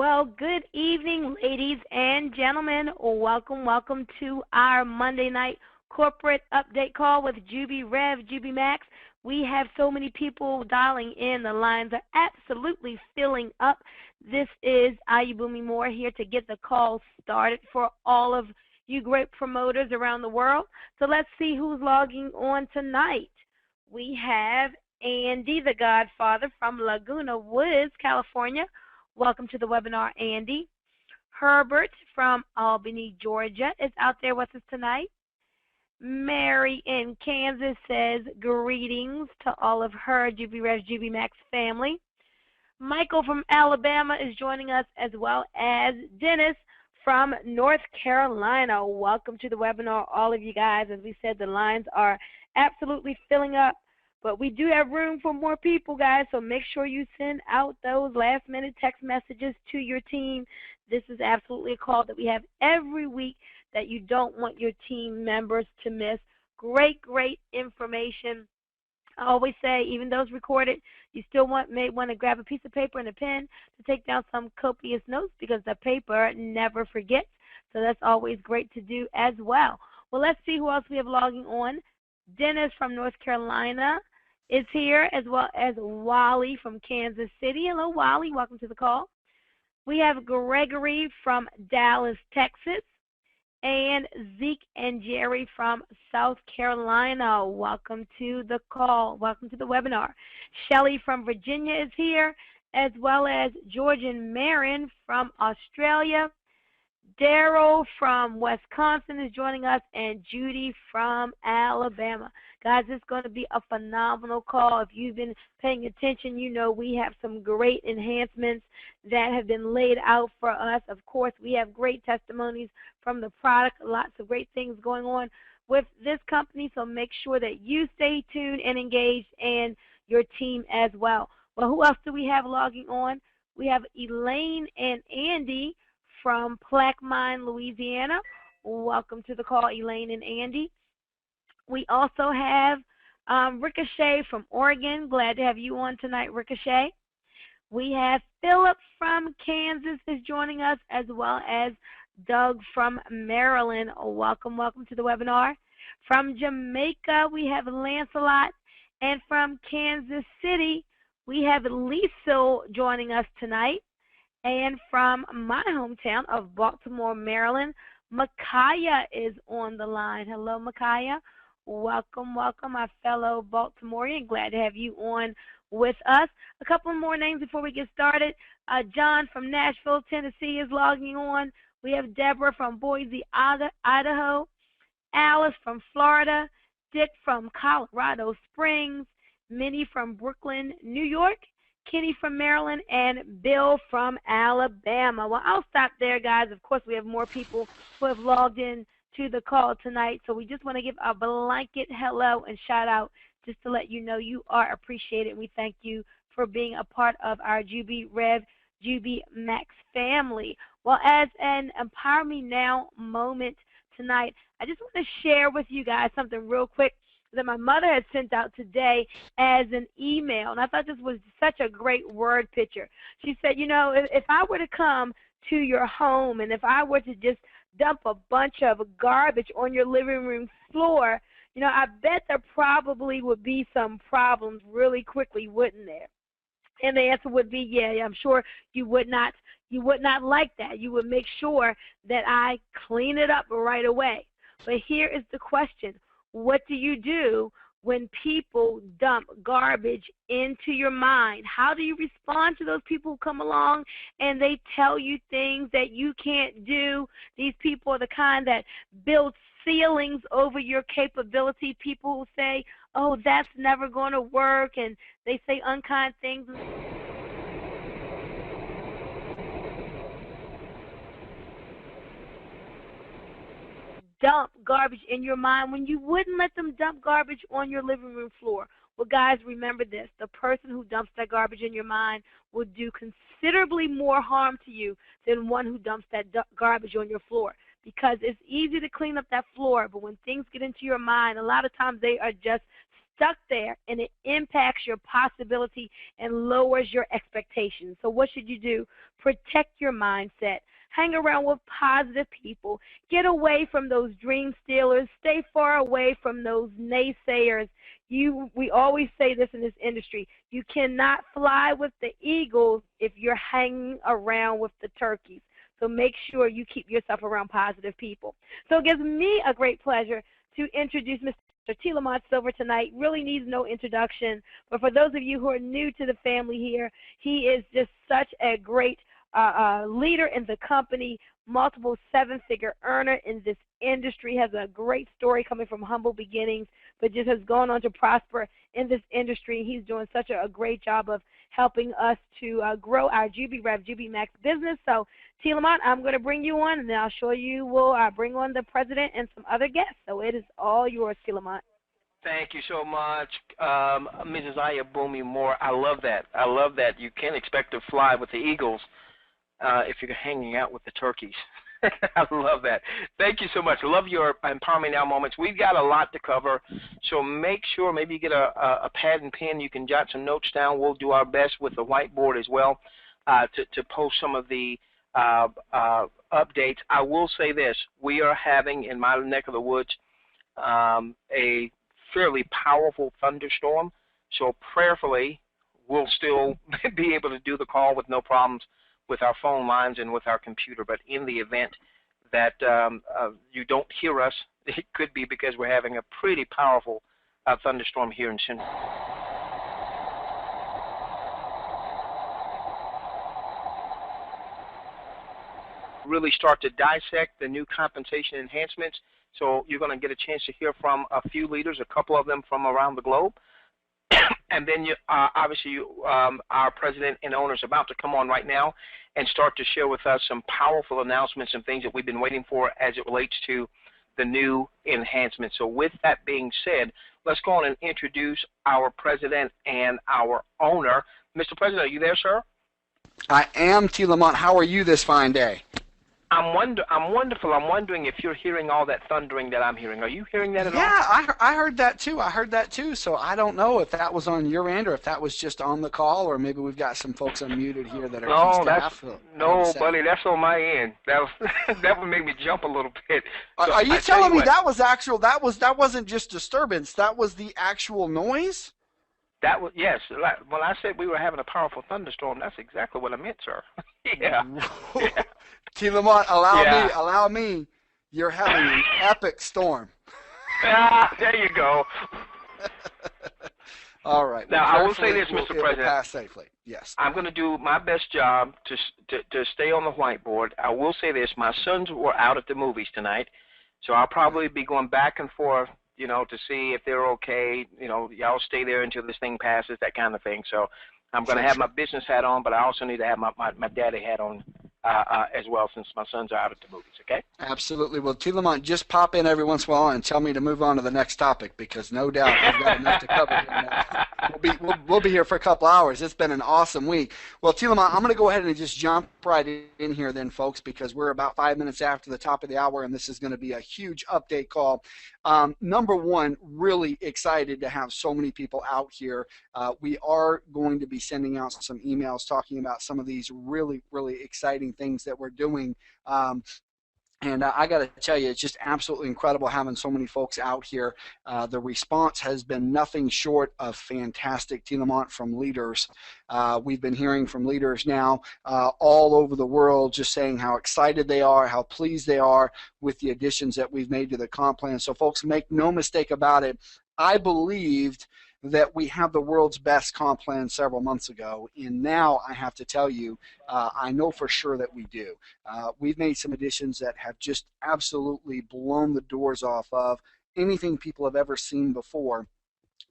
Well, good evening, ladies and gentlemen. Welcome to our Monday night corporate update call with Jubi Rev, Jubi Max. We have so many people dialing in. The lines are absolutely filling up. This is Ayubumi Moore here to get the call started for all of you great promoters around the world. So let's see who's logging on tonight. We have Andy, the Godfather from Laguna Woods, California. Welcome to the webinar, Andy. Herbert from Albany, Georgia is out there with us tonight. Mary in Kansas says greetings to all of her JubiRev, Jubi Max family. Michael from Alabama is joining us, as well as Dennis from North Carolina. Welcome to the webinar, all of you guys. As we said, the lines are absolutely filling up. But we do have room for more people, guys, so make sure you send out those last-minute text messages to your team. This is absolutely a call that we have every week that you don't want your team members to miss. Great information. I always say, even though it's recorded, you still may want to grab a piece of paper and a pen to take down some copious notes, because the paper never forgets. So that's always great to do as well. Well, let's see who else we have logging on. Dennis from North Carolina is here, as well as Wally from Kansas City. Hello, Wally. Welcome to the call. We have Gregory from Dallas, Texas, and Zeke and Jerry from South Carolina. Welcome to the call. Welcome to the webinar. Shelly from Virginia is here, as well as George and Marin from Australia. Daryl from Wisconsin is joining us, and Judy from Alabama. Guys, it's going to be a phenomenal call. If you've been paying attention, you know we have some great enhancements that have been laid out for us. Of course, we have great testimonies from the product, lots of great things going on with this company, so make sure that you stay tuned and engaged, and your team as well. Well, who else do we have logging on? We have Elaine and Andy from Plaquemine, Louisiana. Welcome to the call, Elaine and Andy. We also have Ricochet from Oregon. Glad to have you on tonight, Ricochet. We have Philip from Kansas is joining us, as well as Doug from Maryland. Welcome to the webinar. From Jamaica, we have Lancelot. And from Kansas City, we have Lisa joining us tonight. And from my hometown of Baltimore, Maryland, Micaiah is on the line. Hello, Micaiah. Welcome, my fellow Baltimorean. Glad to have you on with us. A couple more names before we get started. John from Nashville, Tennessee is logging on. We have Deborah from Boise, Idaho. Alice from Florida. Dick from Colorado Springs. Minnie from Brooklyn, New York. Kenny from Maryland, and Bill from Alabama. Well, I'll stop there, guys. Of course, we have more people who have logged in to the call tonight, so we just want to give a blanket hello and shout out just to let you know you are appreciated. We thank you for being a part of our Jubi Rev, Jubi Max family. Well, as an Empower Me Now moment tonight, I just want to share with you guys something real quick that my mother had sent out today as an email, and I thought this was such a great word picture. She said, you know, if I were to come to your home and if I were to just dump a bunch of garbage on your living room floor, you know, I bet there probably would be some problems really quickly, wouldn't there? And the answer would be, yeah, I'm sure you would not like that. You would make sure that I clean it up right away. But here is the question. What do you do when people dump garbage into your mind? How do you respond to those people who come along and they tell you things that you can't do? These people are the kind that build ceilings over your capability. People who say, oh, that's never going to work, and they say unkind things. Dump garbage in your mind when you wouldn't let them dump garbage on your living room floor. Well, guys, remember this. The person who dumps that garbage in your mind will do considerably more harm to you than one who dumps that garbage on your floor, because it's easy to clean up that floor, but when things get into your mind, a lot of times they are just stuck there, and it impacts your possibility and lowers your expectations. So what should you do? Protect your mindset. Hang around with positive people. Get away from those dream stealers. Stay far away from those naysayers. We always say this in this industry. You cannot fly with the eagles if you're hanging around with the turkeys. So make sure you keep yourself around positive people. So it gives me a great pleasure to introduce Mr. T. Lamont Silver tonight. Really needs no introduction. But for those of you who are new to the family here, he is just such a great leader in the company, multiple seven-figure earner in this industry, has a great story coming from humble beginnings, but just has gone on to prosper in this industry. He's doing such a great job of helping us to grow our JubiRev, Jubi Max business. So, T. Lamont, I'm going to bring you on, and then I'll show you will bring on the president and some other guests. So it is all yours, T. Lamont. Thank you so much, Mrs. Ayabumi Moore. I love that. I love that. You can't expect to fly with the eagles if you're hanging out with the turkeys. I love that. Thank you so much. I love your Empowerment Now moments. We've got a lot to cover, so make sure maybe you get a pad and pen. You can jot some notes down. We'll do our best with the whiteboard as well to post some of the updates. I will say this. We are having, in my neck of the woods, a fairly powerful thunderstorm, so prayerfully we'll still be able to do the call with no problems with our phone lines and with our computer. But in the event that you don't hear us, it could be because we're having a pretty powerful thunderstorm here in Central. Really start to dissect the new compensation enhancements. So you're going to get a chance to hear from a few leaders, a couple of them from around the globe. And then obviously our president and owner is about to come on right now and start to share with us some powerful announcements and things that we've been waiting for as it relates to the new enhancements. So with that being said, let's go on and introduce our president and our owner. Mr. President, are you there, sir? I am, T. Lamont. How are you this fine day? I'm wonderful. I'm wondering if you're hearing all that thundering that I'm hearing. Are you hearing that at all? Yeah, I heard that too. I heard that too. So I don't know if that was on your end or if that was just on the call, or maybe we've got some folks unmuted here that are key staff. No, buddy, that's on my end. That would make me jump a little bit. So are you telling me that was actual? That wasn't just disturbance. That was the actual noise. That was, yes. When I said we were having a powerful thunderstorm, that's exactly what I meant, sir. Yeah. Yeah. T. Lamont, allow me. You're having an epic storm. There you go. All right. Now, I will say this, Mr. President. Pass safely. Yes. I'm going to do my best job to stay on the whiteboard. I will say this. My sons were out at the movies tonight, so I'll probably be going back and forth, to see if they're okay. Y'all stay there until this thing passes, that kind of thing. So I'm going to have my business hat on, but I also need to have my daddy hat on as well, since my sons are out at the movies, okay? Absolutely. Well, T. Lamont, just pop in every once in a while and tell me to move on to the next topic, because no doubt I've got enough to cover here now. We'll be here for a couple hours. It's been an awesome week. Well, T. Lamont, I'm going to go ahead and just jump right in here then, folks, because we're about 5 minutes after the top of the hour, and this is going to be a huge update call. Number one, really excited to have so many people out here. We are going to be sending out some emails talking about some of these really, really exciting things that we're doing. And I got to tell you, it's just absolutely incredible having so many folks out here. The response has been nothing short of fantastic, T. Lamont, from leaders. We've been hearing from leaders now all over the world just saying how excited they are, how pleased they are with the additions that we've made to the comp plan. So, folks, make no mistake about it. I believed that we have the world's best comp plan several months ago, and now I have to tell you, I know for sure that we do. We've made some additions that have just absolutely blown the doors off of anything people have ever seen before.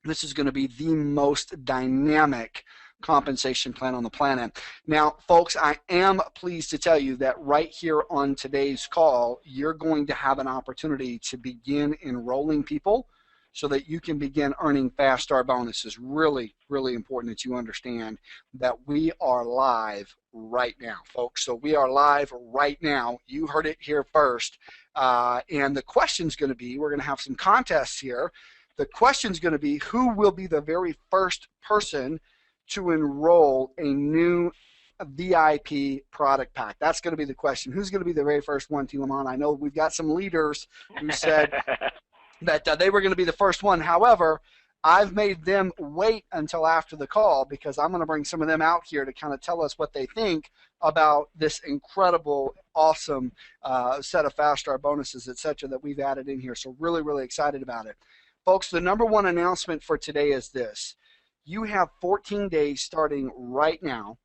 This is going to be the most dynamic compensation plan on the planet. Now, folks, I am pleased to tell you that right here on today's call, you're going to have an opportunity to begin enrolling people so that you can begin earning fast start bonuses. Really, really important that you understand that we are live right now, folks. So we are live right now. You heard it here first. And the question's going to be, we're going to have some contests here. The question is going to be, who will be the very first person to enroll a new VIP product pack? That's going to be the question. Who's going to be the very first one, T. Lamont? I know we've got some leaders who said that they were going to be the first one. However, I've made them wait until after the call because I'm going to bring some of them out here to kind of tell us what they think about this incredible, awesome set of fast start bonuses, etc., that we've added in here. So really, really excited about it. Folks, the number one announcement for today is this. You have 14 days starting right now.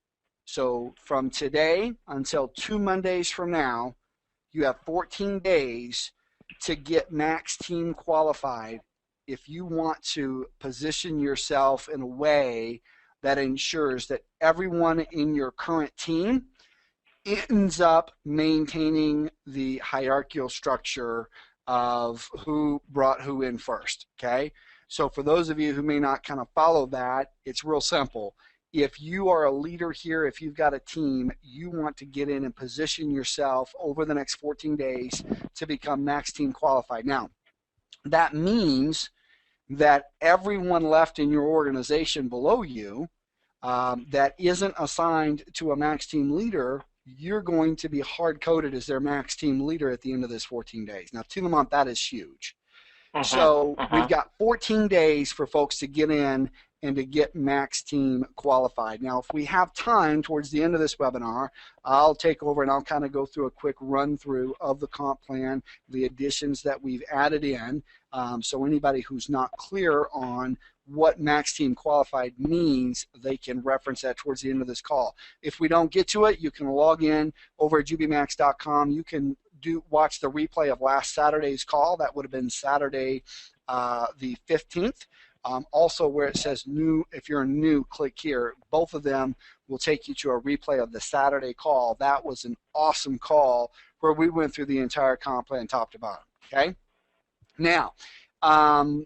So from today until 2 Mondays from now, you have 14 days to get Max Team qualified if you want to position yourself in a way that ensures that everyone in your current team ends up maintaining the hierarchical structure of who brought who in first, okay? So for those of you who may not kind of follow that, it's real simple. If you are a leader here, if you've got a team, you want to get in and position yourself over the next 14 days to become Max Team qualified. Now, that means that everyone left in your organization below you that isn't assigned to a Max Team leader, you're going to be hard-coded as their Max Team leader at the end of this 14 days. Now, to the month, that is huge. So we've got 14 days for folks to get in and to get Max Team qualified. Now, if we have time towards the end of this webinar, I'll take over and I'll kind of go through a quick run-through of the comp plan, the additions that we've added in, so anybody who's not clear on what Max Team qualified means, they can reference that towards the end of this call. If we don't get to it, you can log in over at JubiMax.com. You can watch the replay of last Saturday's call. That would have been Saturday the 15th. Also, where it says new, if you're new, click here. Both of them will take you to a replay of the Saturday call. That was an awesome call where we went through the entire comp plan top to bottom. Okay? Now,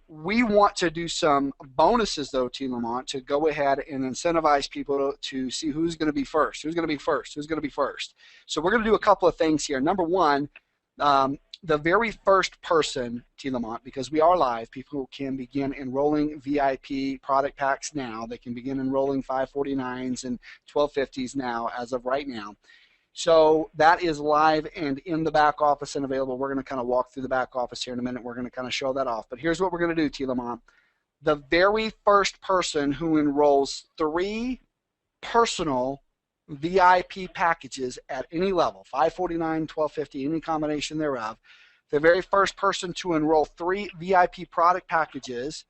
we want to do some bonuses, though, T. Lamont, to go ahead and incentivize people to see who's going to be first. Who's going to be first? Who's going to be first? So we're going to do a couple of things here. Number one, the very first person, T. Lamont, because we are live, people can begin enrolling VIP product packs now. They can begin enrolling 549s and 1250s now as of right now. So that is live and in the back office and available. We're going to kind of walk through the back office here in a minute. We're going to kind of show that off. But here's what we're going to do, T. Lamont. The very first person who enrolls 3 personal VIP packages at any level, 549, 1250, any combination thereof, the very first person to enroll 3 VIP product packages,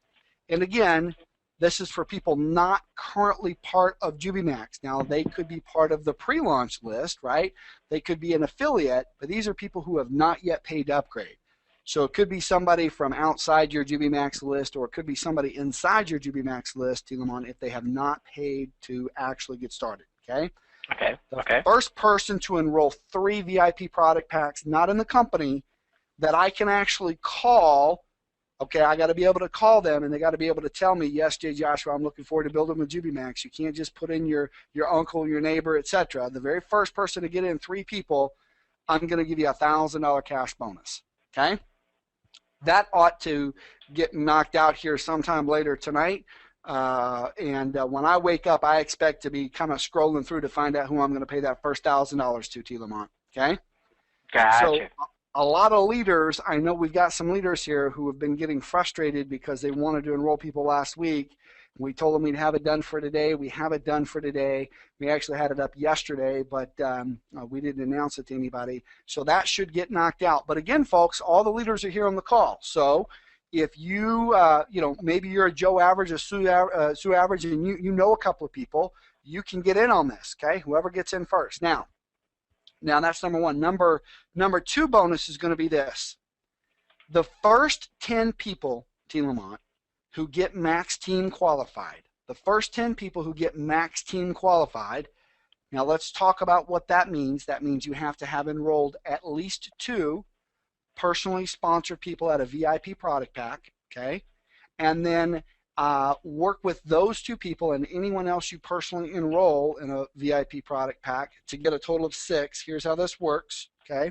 and again, this is for people not currently part of JubiMax. Now, they could be part of the pre-launch list, right? They could be an affiliate, but these are people who have not yet paid to upgrade. So it could be somebody from outside your JubiMax list, or it could be somebody inside your JubiMax list, T. Lamont, if they have not paid to actually get started, okay? The first person to enroll 3 VIP product packs, not in the company, that I can actually call. Okay, I got to be able to call them, and they got to be able to tell me, yes, J. Joshua, I'm looking forward to building with JubiMax. You can't just put in your uncle, your neighbor, etc. The very first person to get in 3 people, I'm going to give you a $1,000 cash bonus. Okay, that ought to get knocked out here sometime later tonight. And when I wake up, I expect to be kind of scrolling through to find out who I'm going to pay that first $1,000 to, T. Lamont. Okay. Gotcha. So, a lot of leaders, I know we've got some leaders here who have been getting frustrated because they wanted to enroll people last week. We told them we'd have it done for today. We have it done for today. We actually had it up yesterday, but we didn't announce it to anybody. So that should get knocked out. But again, folks, all the leaders are here on the call. So if you, maybe you're a Joe Average, a Sue Average, and you know a couple of people, you can get in on this, okay? Whoever gets in first. Now that's number one. Number 2 bonus is going to be this. The first 10 people, T. Lamont, who get Max Team qualified, the first 10 people who get Max Team qualified, now let's talk about what that means. That means you have to have enrolled at least 2 personally sponsored people at a VIP product pack, okay? And then work with those 2 people and anyone else you personally enroll in a VIP product pack to get a total of 6. Here's how this works, okay?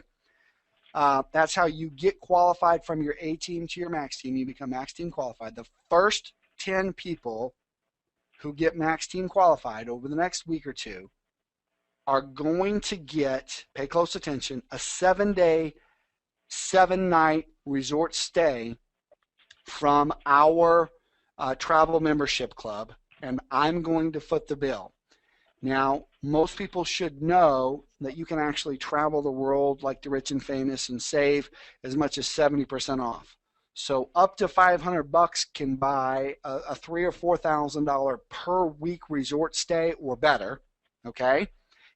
That's how you get qualified from your A team to your Max team. You become Max team qualified. The first 10 people who get Max team qualified over the next week or two are going to get, pay close attention, a 7-day, 7-night resort stay from our travel membership club, and I'm going to foot the bill. Now, most people should know that you can actually travel the world like the rich and famous and save as much as 70% off. So up to $500 can buy a $3,000 or $4,000 per week resort stay or better. Okay.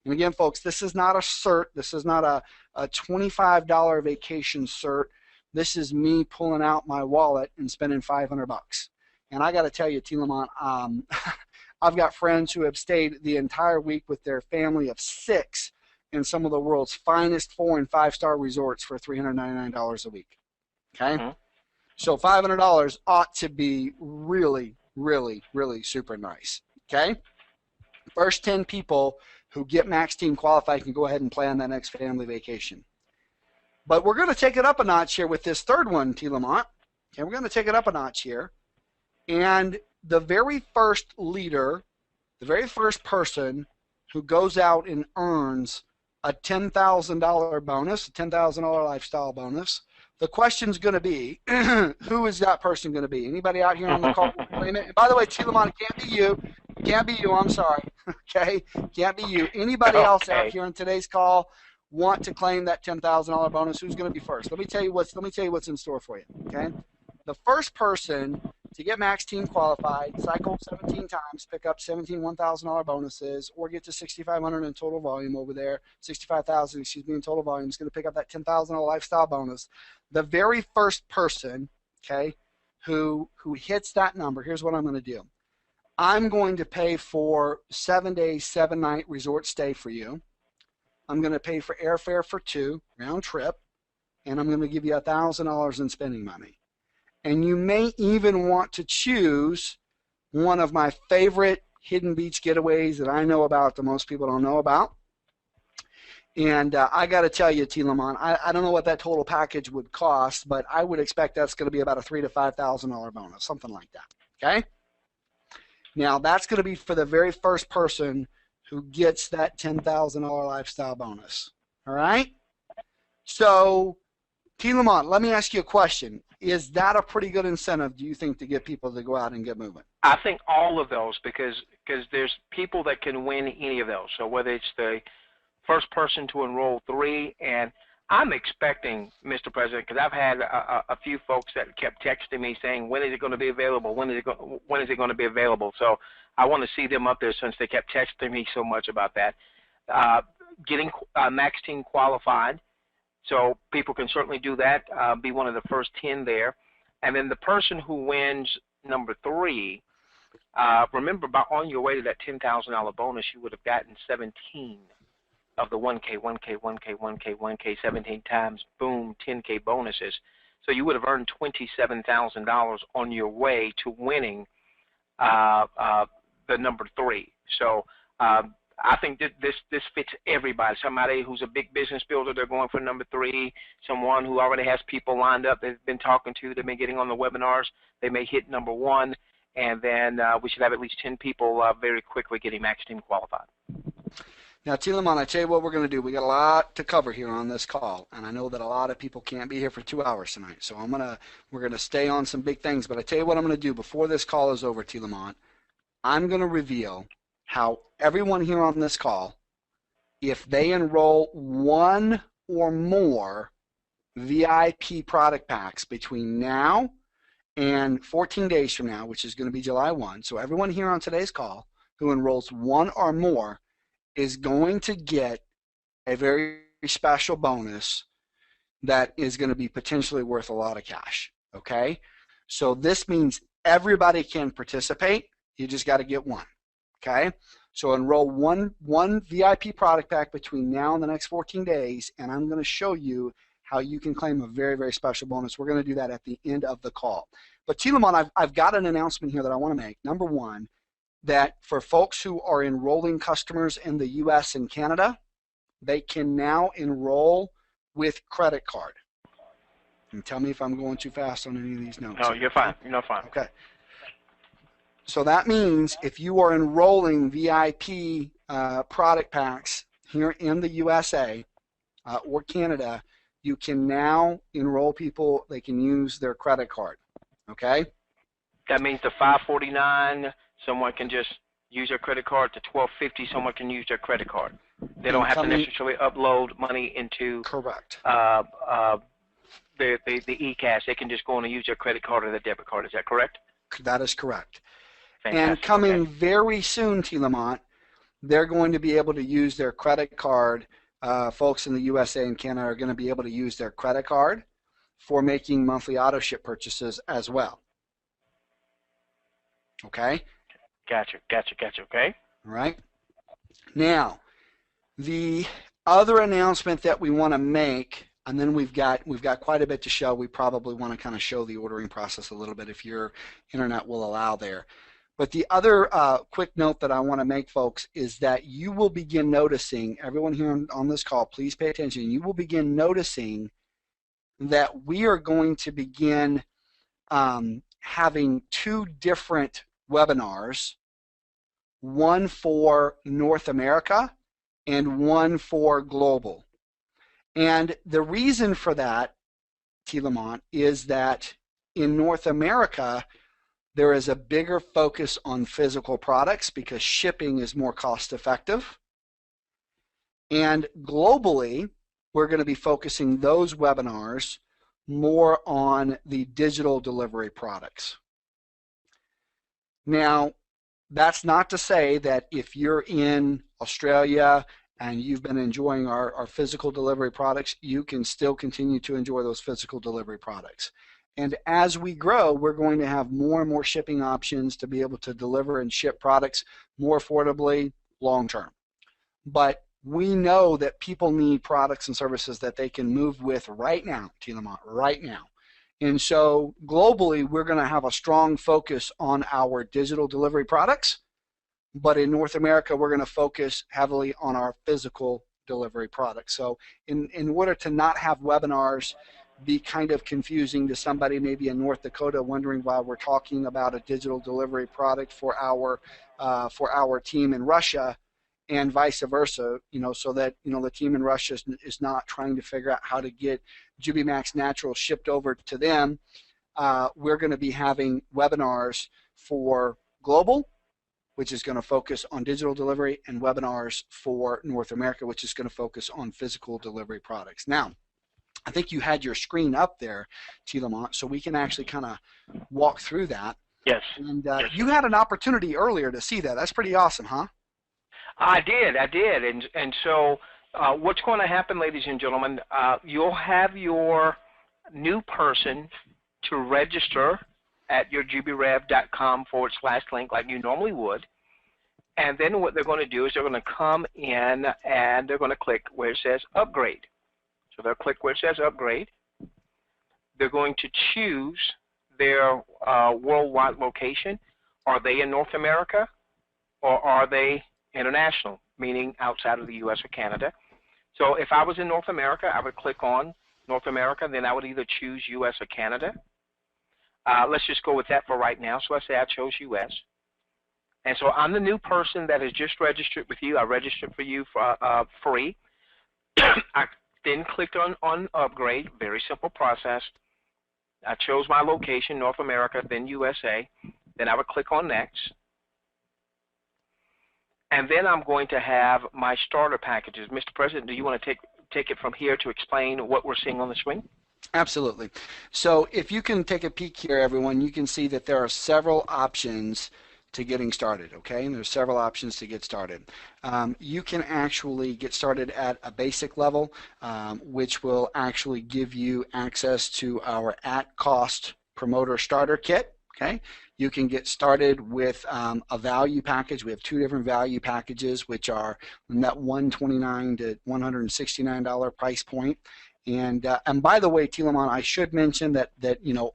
And again, folks, this is not a cert. This is not a $25 vacation cert. This is me pulling out my wallet and spending $500. And I got to tell you, T. Lamont, I've got friends who have stayed the entire week with their family of 6 in some of the world's finest 4- and 5-star resorts for $399 a week. Okay? Mm-hmm. So $500 ought to be really, really, really super nice. Okay? First 10 people who get Max Team qualified can go ahead and plan that next family vacation. But we're going to take it up a notch here with this third one, T. Lamont. Okay, we're going to take it up a notch here. And the very first leader, the very first person who goes out and earns a $10,000 bonus, a $10,000 lifestyle bonus, the question's going to be, who is that person going to be? Anybody out here on the call? And by the way, T. Lamont, it can't be you. It can't be you. I'm sorry. Okay? Can't be you. Anybody else out here on today's call want to claim that $10,000 bonus? Who's going to be first? Let me tell you what's in store for you. Okay? The first person to get Max Team qualified, cycle 17 times, pick up 17 $1,000 bonuses, or get to 6,500 in total volume over there, 65,000, excuse me, in total volume, is going to pick up that $10,000 lifestyle bonus. The very first person, okay, who hits that number, here's what I'm going to do. I'm going to pay for 7-day, 7-night resort stay for you. I'm going to pay for airfare for 2, round trip, and I'm going to give you $1,000 in spending money. And you may even want to choose one of my favorite hidden beach getaways that I know about that most people don't know about. And I got to tell you, T. Lamont, I don't know what that total package would cost, but I would expect that's going to be about a $3,000 to $5,000 bonus, something like that. Okay? Now, that's going to be for the very first person who gets that $10,000 lifestyle bonus. All right? So, T. Lamont, let me ask you a question. Is that a pretty good incentive, do you think, to get people to go out and get moving? I think all of those, because there's people that can win any of those. So whether it's the first person to enroll 3, and I'm expecting, Mr. President, because I've had a few folks that kept texting me saying, when is it going to be available? When is it going to be available? So I want to see them up there since they kept texting me so much about that. Getting Max Team qualified. So people can certainly do that, be one of the first 10 there. And then the person who wins number 3, remember, on your way to that $10,000 bonus, you would have gotten 17 of the 1K, 1K, 1K, 1K, 1K, 17 times, boom, 10K bonuses. So you would have earned $27,000 on your way to winning the number 3. So I think this fits everybody. Somebody who's a big business builder, they're going for number 3. Someone who already has people lined up they've been talking to, they've been getting on the webinars, they may hit number 1, and then we should have at least 10 people very quickly getting Max Team qualified. Now, T. Lamont, I tell you what we're going to do. We got a lot to cover here on this call, and I know that a lot of people can't be here for 2 hours tonight. So we're going to stay on some big things. But I tell you what I'm going to do before this call is over, T. Lamont. I'm going to reveal how everyone here on this call, if they enroll 1 or more VIP product packs between now and 14 days from now, which is going to be July 1, so everyone here on today's call who enrolls 1 or more is going to get a very special bonus that is going to be potentially worth a lot of cash, okay? So this means everybody can participate. You just got to get 1. Okay, so enroll one VIP product pack between now and the next 14 days, and I'm going to show you how you can claim a very, very special bonus. We're going to do that at the end of the call. But T. Lamont, I've got an announcement here that I want to make. Number 1, that for folks who are enrolling customers in the U.S. and Canada, they can now enroll with credit card. And tell me if I'm going too fast on any of these notes. No, you're fine. You're fine. Okay. So that means if you are enrolling VIP product packs here in the USA or Canada, you can now enroll people. They can use their credit card. Okay? That means the $549, someone can just use their credit card. To $1250, someone can use their credit card. They don't have to necessarily upload money into correct. The eCash. They can just go on and use their credit card or their debit card. Is that correct? That is correct. Fantastic. And coming very soon, T. Lamont, they're going to be able to use their credit card. Folks in the USA and Canada are going to be able to use their credit card for making monthly auto ship purchases as well. Okay? Gotcha. Okay. All right. Now, the other announcement that we want to make, and then we've got quite a bit to show. We probably want to kind of show the ordering process a little bit if your internet will allow there. But the other quick note that I want to make, folks, is that you will begin noticing, everyone here on this call, please pay attention, you will begin noticing that we are going to begin having two different webinars, one for North America and one for global. And the reason for that, T. Lamont, is that in North America, there is a bigger focus on physical products because shipping is more cost effective. And globally, we're going to be focusing those webinars more on the digital delivery products. Now, that's not to say that if you're in Australia and you've been enjoying our physical delivery products, you can still continue to enjoy those physical delivery products. And as we grow, we're going to have more and more shipping options to be able to deliver and ship products more affordably long term. But we know that people need products and services that they can move with right now, T. Lamont, right now. And so globally, we're going to have a strong focus on our digital delivery products. But in North America, we're going to focus heavily on our physical delivery products. So in order to not have webinars be kind of confusing to somebody maybe in North Dakota wondering why we're talking about a digital delivery product for our team in Russia, and vice versa, so that the team in Russia is not trying to figure out how to get JubiMax Natural shipped over to them. We're going to be having webinars for global, which is going to focus on digital delivery, and webinars for North America, which is going to focus on physical delivery products. Now, I think you had your screen up there, T. Lamont, so we can actually kind of walk through that. Yes. And you had an opportunity earlier to see that. That's pretty awesome, huh? I did. And so what's going to happen, ladies and gentlemen, you'll have your new person to register at your JubiRev.com/link like you normally would. And then what they're going to do is they're going to come in and they're going to click where it says upgrade. So they'll click where it says upgrade. They're going to choose their worldwide location. Are they in North America or are they international, meaning outside of the U.S. or Canada? So if I was in North America, I would click on North America, then I would either choose U.S. or Canada. Let's just go with that for right now. So I say I chose U.S. And so I'm the new person that has just registered with you. I registered for you for free. I then clicked on upgrade, very simple process. I chose my location, North America, then USA. Then I would click on next. And then I'm going to have my starter packages. Mr. President, do you want to take it from here to explain what we're seeing on the screen? Absolutely. So if you can take a peek here, everyone, you can see that there are several options to getting started, okay? And there's several options to get started. You can actually get started at a basic level, which will actually give you access to our at-cost promoter starter kit, okay? You can get started with a value package. We have two different value packages, which are in that $129 to $169 price point. And by the way, Tilamon, I should mention that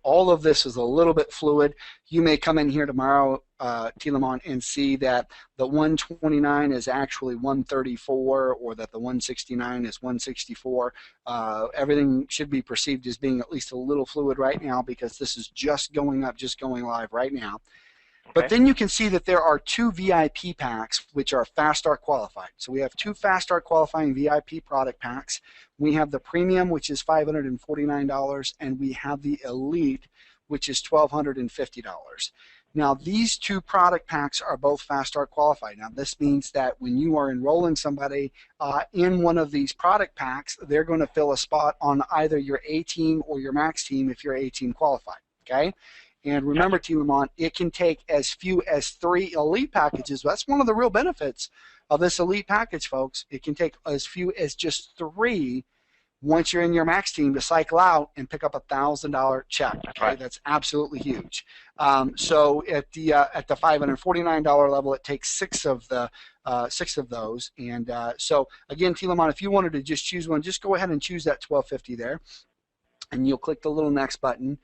all of this is a little bit fluid. You may come in here tomorrow, Tilamon, and see that the 129 is actually 134, or that the 169 is 164. Everything should be perceived as being at least a little fluid right now, because this is just going up, just going live right now. But then you can see that there are 2 VIP packs which are Fast Start qualified. So we have 2 Fast Start qualifying VIP product packs. We have the Premium, which is $549, and we have the Elite, which is $1,250. Now, these 2 product packs are both Fast Start qualified. Now, this means that when you are enrolling somebody in one of these product packs, they're going to fill a spot on either your A team or your Max team if you're A team qualified. Okay? And remember, Tilamon, it can take as few as 3 Elite packages. That's one of the real benefits of this Elite package, folks. It can take as few as just 3 once you're in your Max team to cycle out and pick up a $1,000 check. Okay, that's absolutely huge. So at the $549 level, it takes 6 of those. And so again, Tilamon, if you wanted to just choose one, just go ahead and choose that $1,250 there, and you'll click the little next button.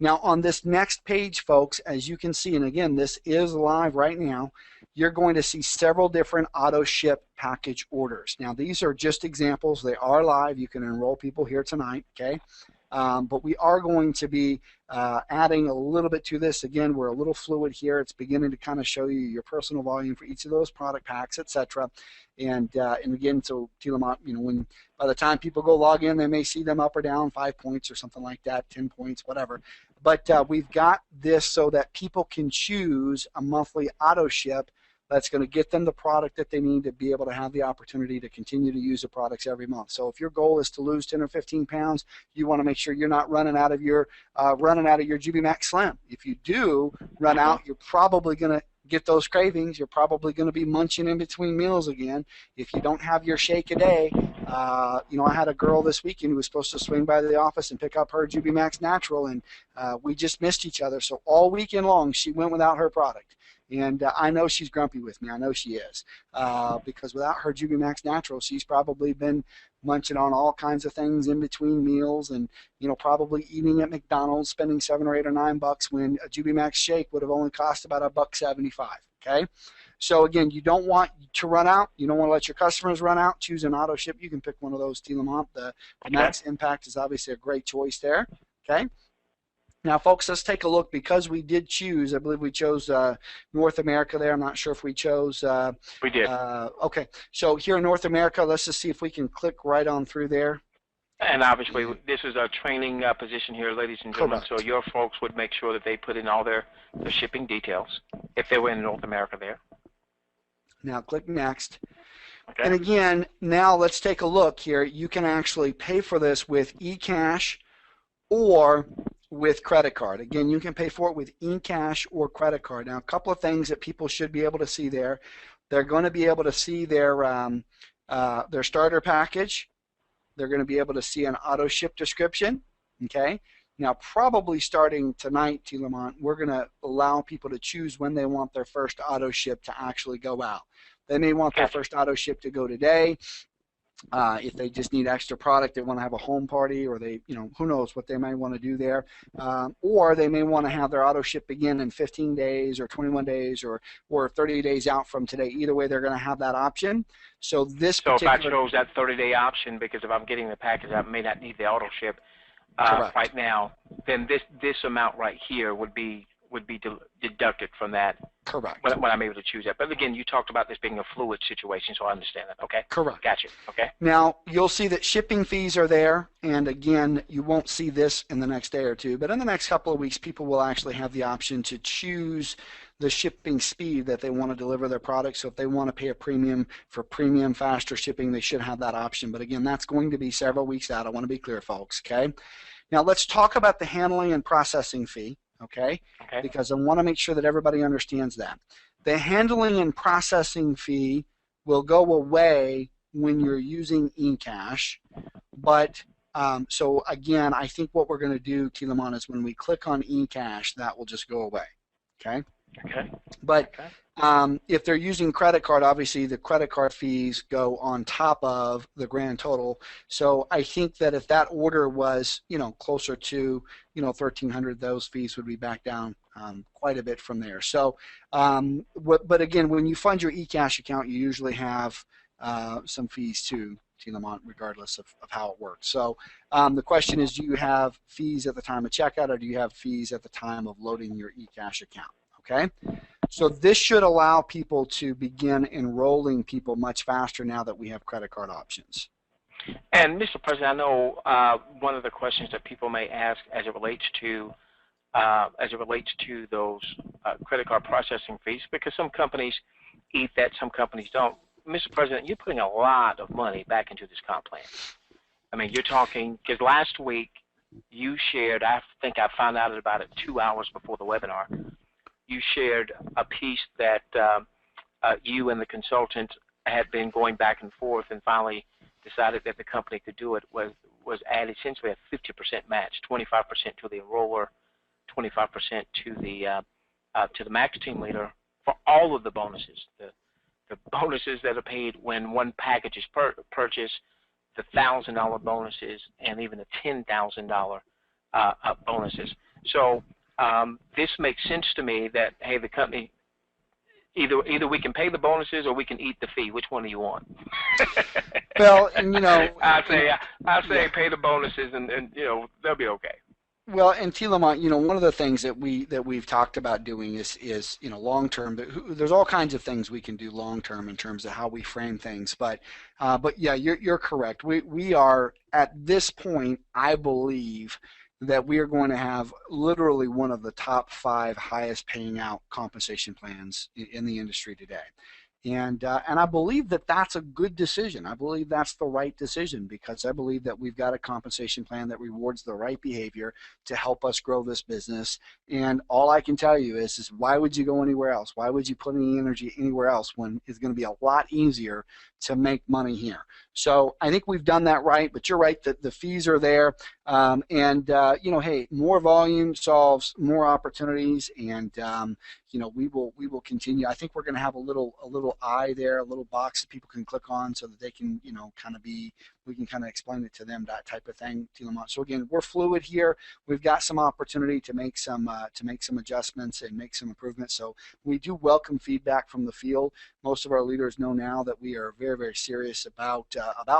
Now on this next page, folks, as you can see, and again, this is live right now, you're going to see several different auto ship package orders. Now these are just examples. They are live. You can enroll people here tonight, okay? But we are going to be adding a little bit to this. Again, we're a little fluid here. It's beginning to kind of show you your personal volume for each of those product packs, etc. And again, so Tilamon, when by the time people go log in, they may see them up or down 5 points or something like that, 10 points, whatever. But we've got this so that people can choose a monthly auto ship that's going to get them the product that they need to be able to have the opportunity to continue to use the products every month. So if your goal is to lose 10 or 15 pounds, you want to make sure you're not running out of your Jubi Max Slim. If you do run out, you're probably going to get those cravings. You're probably going to be munching in between meals again. If you don't have your shake a day, I had a girl this weekend who was supposed to swing by the office and pick up her Jubi Max Natural, and we just missed each other. So all weekend long, she went without her product. And I know she's grumpy with me. I know she is. Because without her Jubi Max Natural, she's probably been munching on all kinds of things in between meals, and probably eating at McDonald's, spending $7 or $8 or $9 when a Jubi Max shake would have only cost about $1.75. Okay, so again, you don't want to run out. You don't want to let your customers run out. Choose an auto ship. You can pick one of those, Tilamon. The Max Impact is obviously a great choice there. Okay. Now, folks, let's take a look, because we did choose, I believe we chose North America there. I'm not sure if we chose. We did. Okay, so here in North America, let's just see if we can click right on through there. And obviously, this is our training position here, ladies and gentlemen. Correct. So your folks would make sure that they put in all their shipping details if they were in North America there. Now, click Next. Okay. And again, now let's take a look here. You can actually pay for this with eCash or with credit card. Again, you can pay for it with eCash or credit card. Now, a couple of things that people should be able to see there. They're going to be able to see their starter package. They're going to be able to see an auto ship description. Okay. Now, probably starting tonight, Tilamon, we're going to allow people to choose when they want their first auto ship to actually go out. They may want their first auto ship to go today. If they just need extra product, they want to have a home party, or they, who knows what they may want to do there. Or they may want to have their auto ship begin in 15 days or 21 days or 30 days out from today. Either way, they're going to have that option. So if I chose that 30-day option, because if I'm getting the package, I may not need the auto ship right now, then this amount right here would be deducted from that. Correct. When I'm able to choose that. But again, you talked about this being a fluid situation, so I understand that. Okay. Correct. Gotcha. Okay. Now, you'll see that shipping fees are there, and again, you won't see this in the next day or two, but in the next couple of weeks, people will actually have the option to choose the shipping speed that they want to deliver their product. So if they want to pay a premium for premium faster shipping, they should have that option. But again, that's going to be several weeks out. I want to be clear, folks. Okay. Now, let's talk about the handling and processing fee. Okay? Because I want to make sure that everybody understands that. The handling and processing fee will go away when you're using eCash, but so again, I think what we're going to do, Tilamon, is when we click on eCash, that will just go away. Okay? Okay. But Okay. if they're using credit card, obviously the credit card fees go on top of the grand total. So I think that if that order was, closer to, 1,300, those fees would be back down quite a bit from there. So, but again, when you fund your eCash account, you usually have some fees too, T. Lamont, regardless of how it works. So the question is, do you have fees at the time of checkout, or do you have fees at the time of loading your eCash account? Okay. So this should allow people to begin enrolling people much faster now that we have credit card options. And Mr. President, I know one of the questions that people may ask as it relates to those credit card processing fees, because some companies eat that, some companies don't. Mr. President, you're putting a lot of money back into this comp plan. I mean, you're talking, because last week you shared, I think I found out about it 2 hours before the webinar, you shared a piece that you and the consultant had been going back and forth, and finally decided that the company could do it, was add essentially a 50% match, 25% to the enroller, 25% to the Max team leader for all of the bonuses, the bonuses that are paid when one package is purchased, the $1,000 bonuses, and even the $10,000 bonuses. So this makes sense to me that, hey, the company, either we can pay the bonuses or we can eat the fee. Which one do you want? Well, and I say pay the bonuses, and they'll be okay. Well, and T. Lamont, one of the things that we've talked about doing is long term. There's all kinds of things we can do long term in terms of how we frame things. But yeah, you're correct. We are at this point, I believe, that we are going to have literally one of the top 5 highest paying out compensation plans in the industry today. And I believe that that's a good decision. I believe that's the right decision, because I believe that we've got a compensation plan that rewards the right behavior to help us grow this business. And all I can tell you is why would you go anywhere else? Why would you put any energy anywhere else when it's going to be a lot easier to make money here? So I think we've done that right, but you're right that the fees are there. Hey, more volume solves more opportunities, and we will continue. I think we're going to have a little eye there, a little box that people can click on so that they can we can kind of explain it to them, that type of thing, T. Lamont. So again, we're fluid here. We've got some opportunity to make some adjustments and make some improvements. So we do welcome feedback from the field. Most of our leaders know now that we are very, very serious about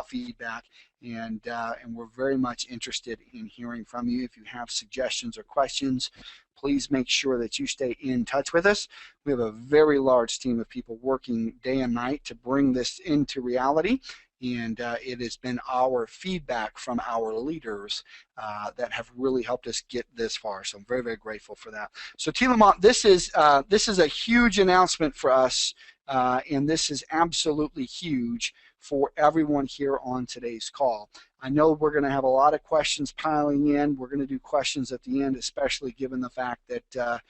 feedback, and we're very much interested in hearing from you. If you have suggestions or questions, please make sure that you stay in touch with us. We have a very large team of people working day and night to bring this into reality, and it has been our feedback from our leaders that have really helped us get this far. So I'm very, very grateful for that. So T. Lamont, this is a huge announcement for us, and this is absolutely huge for everyone here on today's call. I know we're going to have a lot of questions piling in. We're going to do questions at the end, especially given the fact that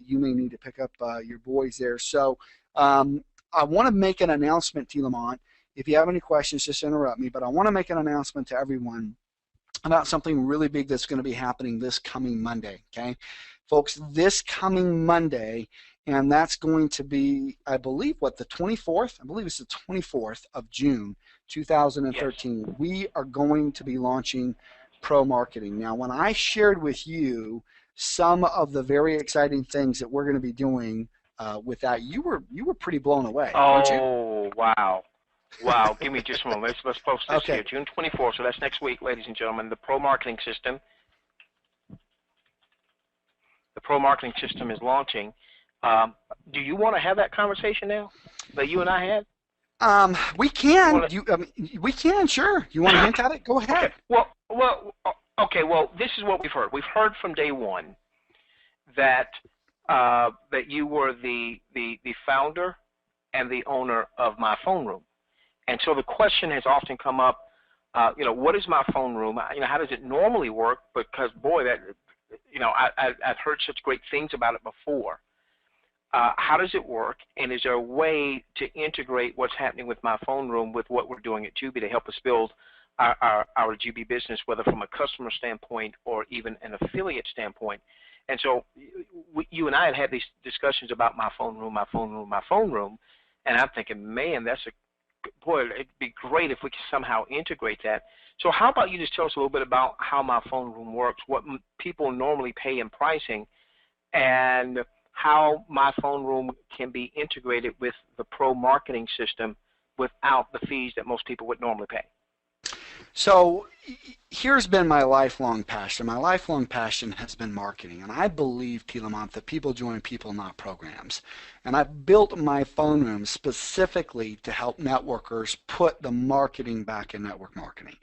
you may need to pick up your boys there. So I want to make an announcement, T. Lamont. If you have any questions, just interrupt me. But I want to make an announcement to everyone about something really big that's going to be happening this coming Monday. Okay, folks, this coming Monday. And that's going to be, I believe, the 24th? I believe it's the 24th of June, 2013. Yes. We are going to be launching Pro Marketing. Now, when I shared with you some of the very exciting things that we're going to be doing with that, you were pretty blown away, weren't you? Oh, wow. Wow. Give me just a moment. Let's post this here. June 24th, so that's next week, ladies and gentlemen. The Pro Marketing System. The Pro Marketing System is launching. Do you want to have that conversation now that you and I had? We can. We can, sure. You want to hint at it? Go ahead. Okay. Well, this is what we've heard. We've heard from day one that you were the founder and the owner of My Phone Room, and so the question has often come up. What is My Phone Room? How does it normally work? Because boy, I've heard such great things about it before. How does it work, and is there a way to integrate what's happening with My Phone Room with what we're doing at Jubi to help us build our Jubi business, whether from a customer standpoint or even an affiliate standpoint? And so you and I had these discussions about my phone room, and I'm thinking, man, boy, it'd be great if we could somehow integrate that. So how about you just tell us a little bit about how my phone room works, what people normally pay in pricing, and how my phone room can be integrated with the pro marketing system without the fees that most people would normally pay. So here's been my lifelong passion. My lifelong passion has been marketing, and I believe, T. Lamont, that people join people, not programs. And I built my phone room specifically to help networkers put the marketing back in network marketing.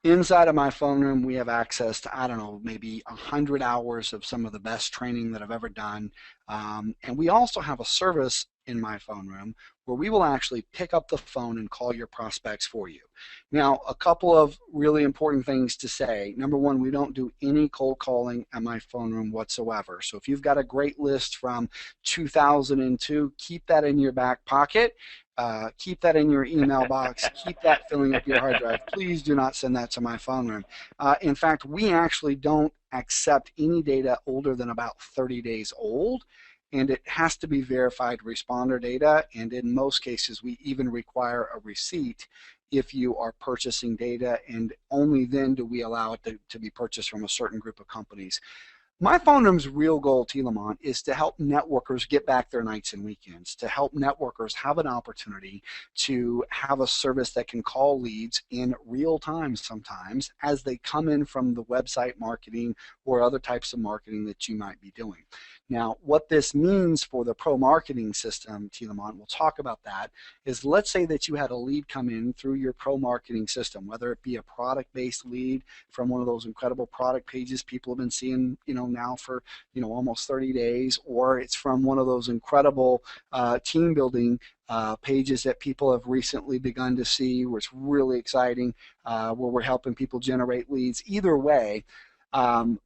Inside of my phone room, we have access to, I don't know, maybe 100 hours of some of the best training that I've ever done. And we also have a service in my phone room where we will actually pick up the phone and call your prospects for you. Now, a couple of really important things to say. Number one, we don't do any cold calling at my phone room whatsoever. So if you've got a great list from 2002, keep that in your back pocket. Keep that in your email box. Keep that filling up your hard drive. Please do not send that to my phone room. In fact, we actually don't accept any data older than about 30 days old, and it has to be verified responder data, and in most cases we even require a receipt if you are purchasing data, and only then do we allow it to be purchased from a certain group of companies. My phone room's real goal, T. Lamont, is to help networkers get back their nights and weekends, to help networkers have an opportunity to have a service that can call leads in real time sometimes as they come in from the website marketing or other types of marketing that you might be doing. Now, what this means for the pro marketing system, T. Lamont, we'll talk about that, is let's say that you had a lead come in through your pro marketing system, whether it be a product-based lead from one of those incredible product pages people have been seeing, now for, almost 30 days, or it's from one of those incredible team building pages that people have recently begun to see, where it's really exciting, where we're helping people generate leads. Either way,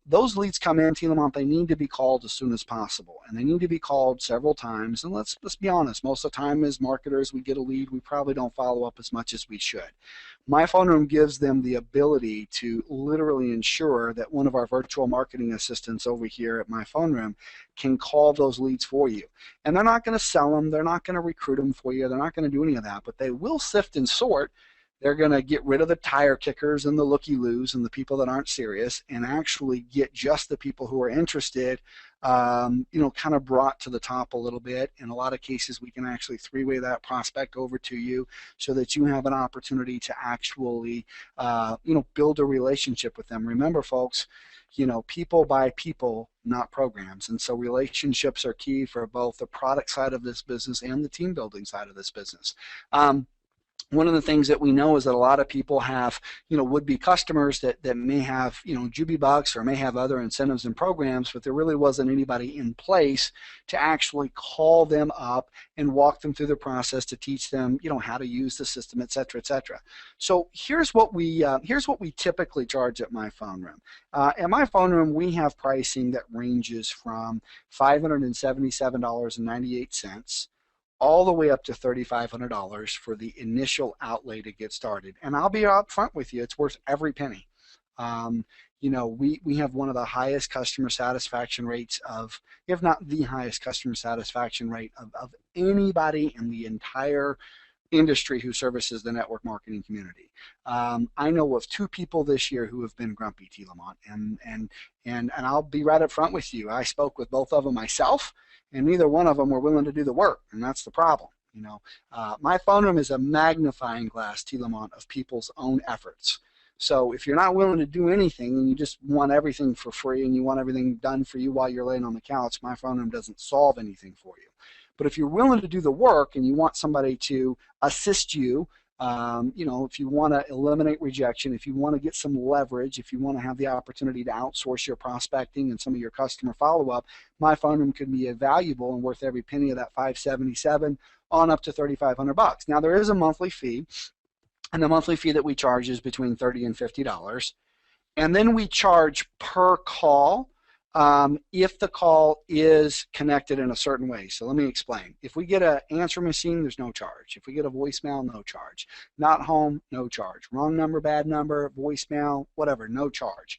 those leads come in, T. Lamont, they need to be called as soon as possible, and they need to be called several times. And let's be honest, most of the time as marketers, we get a lead, we probably don't follow up as much as we should. My phone room gives them the ability to literally ensure that one of our virtual marketing assistants over here at my phone room can call those leads for you. And they're not going to sell them, they're not going to recruit them for you, they're not going to do any of that, but they will sift and sort. They're going to get rid of the tire kickers and the looky-loos and the people that aren't serious, and actually get just the people who are interested, kind of brought to the top a little bit. In a lot of cases, we can actually three-way that prospect over to you so that you have an opportunity to actually, build a relationship with them. Remember, folks, people buy people, not programs. And so relationships are key for both the product side of this business and the team building side of this business. One of the things that we know is that a lot of people have, would-be customers that may have, JubiBucks or may have other incentives and programs, but there really wasn't anybody in place to actually call them up and walk them through the process to teach them, how to use the system, et cetera, et cetera. So here's what we typically charge at my phone room. At my phone room, we have pricing that ranges from $577.98 all the way up to $3,500 for the initial outlay to get started. And I'll be up front with you, it's worth every penny. We have one of the highest customer satisfaction rates of, if not the highest customer satisfaction rate of anybody in the entire industry who services the network marketing community. I know of 2 people this year who have been grumpy, T. Lamont, and I'll be right up front with you. I spoke with both of them myself, and neither one of them were willing to do the work, and that's the problem. My phone room is a magnifying glass, T. Lamont, of people's own efforts. So if you're not willing to do anything and you just want everything for free and you want everything done for you while you're laying on the couch, my phone room doesn't solve anything for you. But if you're willing to do the work and you want somebody to assist you, if you want to eliminate rejection, if you want to get some leverage, if you want to have the opportunity to outsource your prospecting and some of your customer follow-up, my phone room could be valuable and worth every penny of that $577 on up to $3,500. Now there is a monthly fee, and the monthly fee that we charge is between $30 and $50, and then we charge per call. If the call is connected in a certain way. So let me explain. If we get an answer machine, there's no charge. If we get a voicemail, no charge. Not home, no charge. Wrong number, bad number, voicemail, whatever, no charge.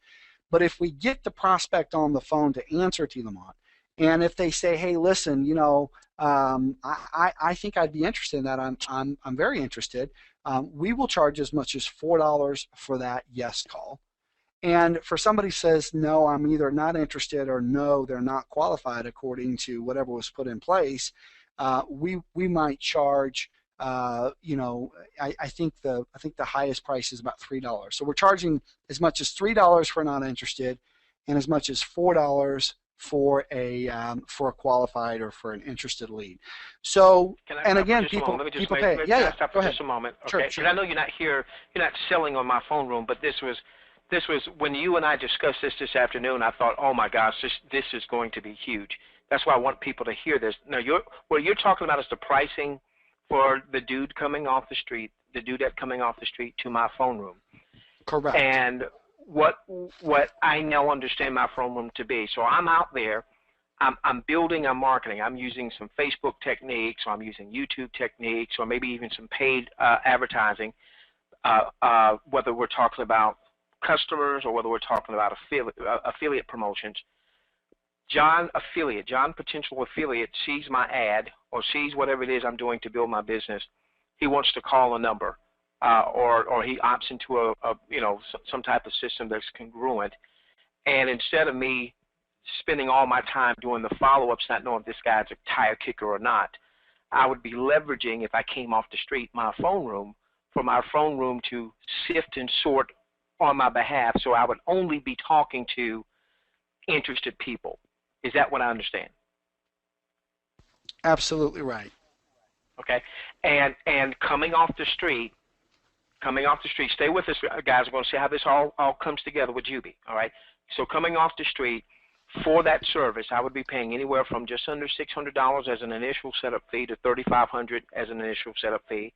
But if we get the prospect on the phone to answer, T. Lamont, And if they say, hey, listen, I think I'd be interested in that. I'm very interested. We will charge as much as $4 for that yes call. And for somebody says, no, I'm either not interested or no, they're not qualified according to whatever was put in place, we might charge, I think the highest price is about $3. So we're charging as much as $3 for not interested, and as much as $4 for a qualified or for an interested lead. So, and again, people pay. Yeah, stop go for ahead. Just a moment, okay? Sure. Because I know you're not here, you're not selling on my phone room, but this was when you and I discussed this afternoon. I thought, oh my gosh, this is going to be huge. That's why I want people to hear this. Now, what you're talking about is the pricing for the dude coming off the street, the dudette coming off the street to my phone room. Correct. And what I now understand my phone room to be. So I'm out there, I'm building, I'm marketing, I'm using some Facebook techniques, or I'm using YouTube techniques, or maybe even some paid advertising, whether we're talking about customers or whether we're talking about affiliate promotions. John potential affiliate, sees my ad or sees whatever it is I'm doing to build my business. He wants to call a number. Or he opts into some type of system that's congruent, and instead of me spending all my time doing the follow-ups, not knowing if this guy's a tire kicker or not, I would be leveraging, if I came off the street, my phone room, for my phone room to sift and sort on my behalf, so I would only be talking to interested people. Is that what I understand? Absolutely right. Okay, and coming off the street, stay with us, guys. We're going to see how this all comes together with Jubi, all right? So coming off the street, for that service, I would be paying anywhere from just under $600 as an initial setup fee to $3,500 as an initial setup fee.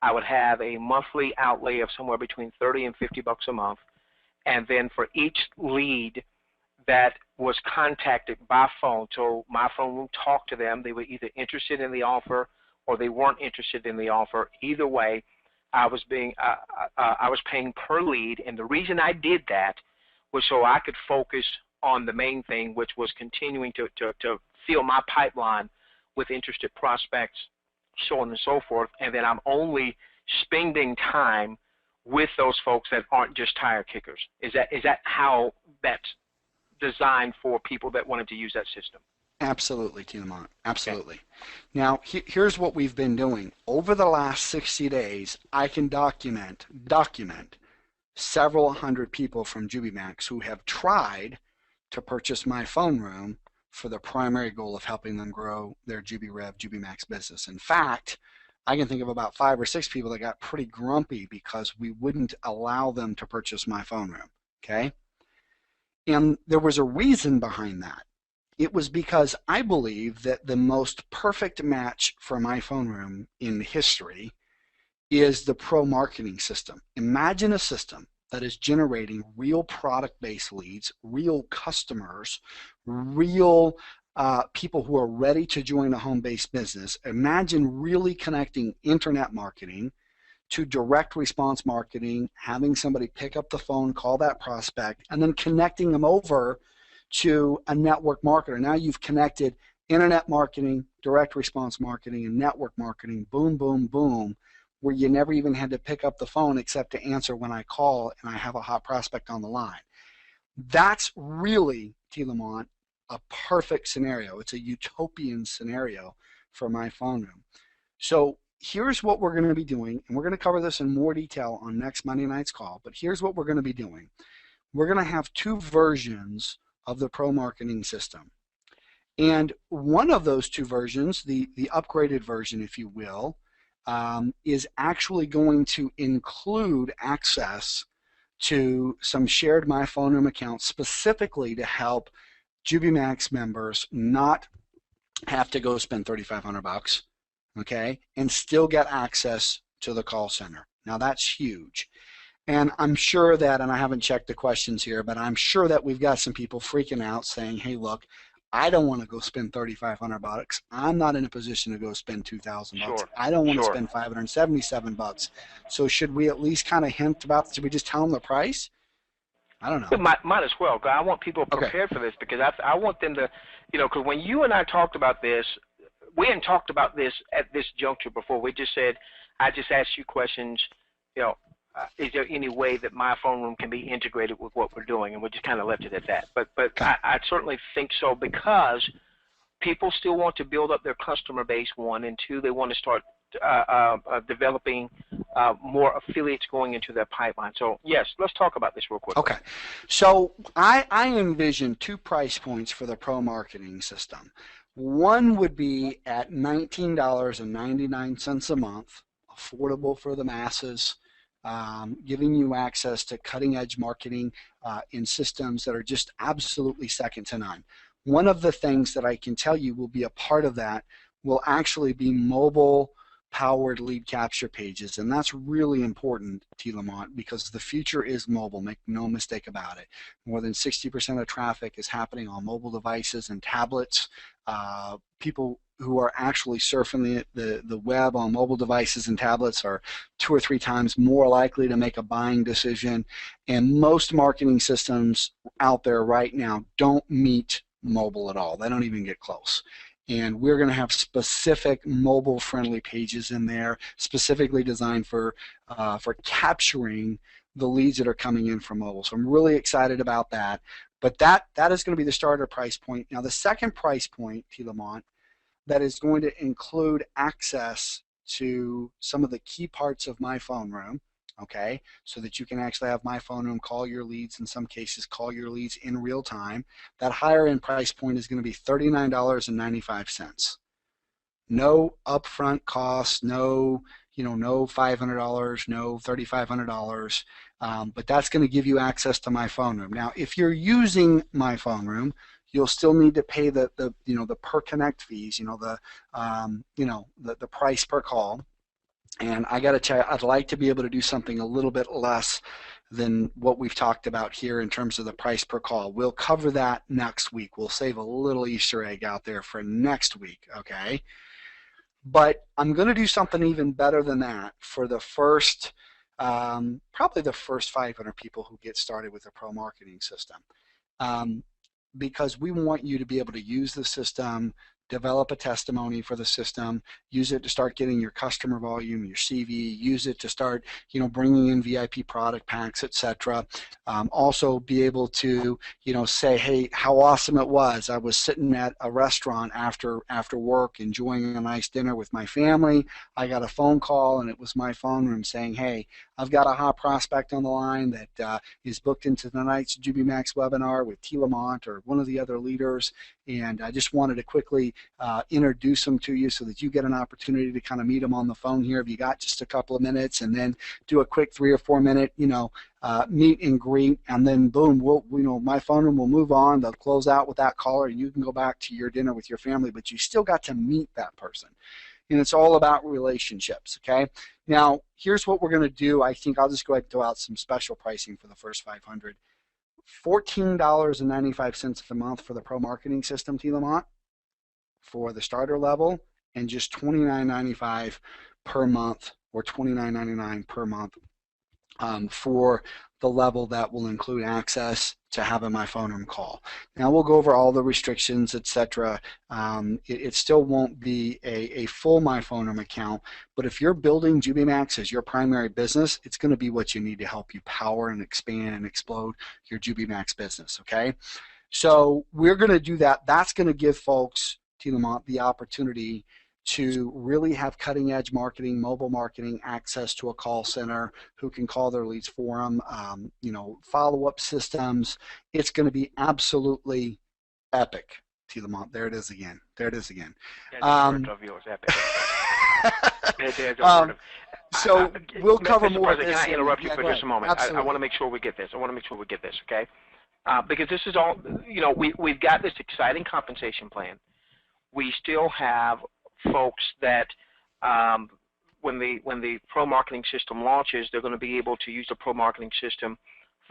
I would have a monthly outlay of somewhere between $30 and $50 a month, and then for each lead that was contacted by phone, so my phone room talked to them, they were either interested in the offer or they weren't interested in the offer. Either way, I was paying per lead, and the reason I did that was so I could focus on the main thing, which was continuing to fill my pipeline with interested prospects, so on and so forth, and then I'm only spending time with those folks that aren't just tire kickers. Is that how that's designed for people that wanted to use that system? Absolutely, Tilamont. Absolutely. Okay. Now, here's what we've been doing. Over the last 60 days, I can document several hundred people from JubiMax who have tried to purchase my phone room for the primary goal of helping them grow their JubiRev, JubiMax business. In fact, I can think of about 5 or 6 people that got pretty grumpy because we wouldn't allow them to purchase my phone room, okay? And there was a reason behind that. It was because I believe that the most perfect match for my phone room in history is the pro marketing system. Imagine a system that is generating real product-based leads, real customers, real people who are ready to join a home-based business. Imagine really connecting internet marketing to direct response marketing, having somebody pick up the phone, call that prospect, and then connecting them over to a network marketer. Now you've connected internet marketing, direct response marketing, and network marketing, boom, boom, boom, where you never even had to pick up the phone except to answer when I call and I have a hot prospect on the line. That's really, Tilamont, a perfect scenario. It's a utopian scenario for my phone room. So here's what we're going to be doing, and we're going to cover this in more detail on next Monday night's call, but here's what we're going to be doing. We're going to have 2 versions of the pro marketing system. And one of those 2 versions, the upgraded version, if you will, is actually going to include access to some shared My Phone Room accounts specifically to help JubiMax members not have to go spend $3,500, okay, and still get access to the call center. Now that's huge. And I'm sure that, and I haven't checked the questions here, but I'm sure that we've got some people freaking out saying, hey, look, I don't want to go spend $3,500. I'm not in a position to go spend $2,000. Sure. I don't want to spend $577. So should we at least kind of hint about, should we just tell them the price? I don't know. Might as well. I want people prepared for this because I want them to, because when you and I talked about this, we hadn't talked about this at this juncture before. We just said, I just asked you questions, is there any way that my phone room can be integrated with what we're doing? And we just kind of left it at that. But I certainly think so because people still want to build up their customer base, one, and two, they want to start developing more affiliates going into their pipeline. So, yes, let's talk about this real quick. Okay. So I envision 2 price points for the pro marketing system. One would be at $19.99 a month, affordable for the masses, giving you access to cutting-edge marketing in systems that are just absolutely second to none. One of the things that I can tell you will be a part of that will actually be mobile-powered lead capture pages, and that's really important, T. Lamont, because the future is mobile. Make no mistake about it. More than 60% of traffic is happening on mobile devices and tablets. People who are actually surfing the web on mobile devices and tablets are 2 or 3 times more likely to make a buying decision, and most marketing systems out there right now don't meet mobile at all. They don't even get close. And we're going to have specific mobile-friendly pages in there, specifically designed for capturing the leads that are coming in from mobile. So I'm really excited about that. But that is going to be the starter price point. Now, the second price point, T. Lamont, that is going to include access to some of the key parts of my phone room, okay, so that you can actually have my phone room call your leads, in some cases call your leads in real time. That higher end price point is going to be $39.95. No upfront costs, no $500, no $3,500, but that's going to give you access to my phone room. Now, if you're using my phone room, you'll still need to pay the per connect fees, the price per call. And I got to tell you, I'd like to be able to do something a little bit less than what we've talked about here in terms of the price per call. We'll cover that next week. We'll save a little Easter egg out there for next week, okay? But I'm going to do something even better than that for the first, probably the first 500 people who get started with a pro marketing system. Because we want you to be able to use the system, develop a testimony for the system, use it to start getting your customer volume, your CV, use it to start, bringing in VIP product packs, etc. Also be able to, say, hey, how awesome it was. I was sitting at a restaurant after work enjoying a nice dinner with my family. I got a phone call and it was my phone room saying, hey, I've got a hot prospect on the line that is booked into tonight's JubiMax webinar with T. Lamont or one of the other leaders, and I just wanted to quickly introduce them to you so that you get an opportunity to kind of meet them on the phone here if you got just a couple of minutes, and then do a quick 3 or 4 minute meet and greet, and then boom, my phone room will move on. They'll close out with that caller and you can go back to your dinner with your family, but you still got to meet that person. And it's all about relationships, okay? Now, here's what we're going to do. I think I'll just go ahead and throw out some special pricing for the first 500. $14.95 a month for the pro marketing system, T. Lamont, for the starter level, and just $29.95 per month, or $29.99 per month for the level that will include access to having my phone room call. Now we'll go over all the restrictions, etc. It still won't be a full my phone room account, but if you're building JubiMax as your primary business, it's going to be what you need to help you power and expand and explode your JubiMax business, okay? So we're going to do that. That's going to give folks, T. Lamont, the opportunity to really have cutting-edge marketing, mobile marketing, access to a call center who can call their leads for them, follow-up systems. It's going to be absolutely epic, T. Lamont. There it is again. There it is again. Of yours, epic. So we'll cover more of this. Can I interrupt you for just a moment? I want to make sure we get this. Okay? Because this is all, we've got this exciting compensation plan. We still have folks that when the pro marketing system launches, they're going to be able to use the pro marketing system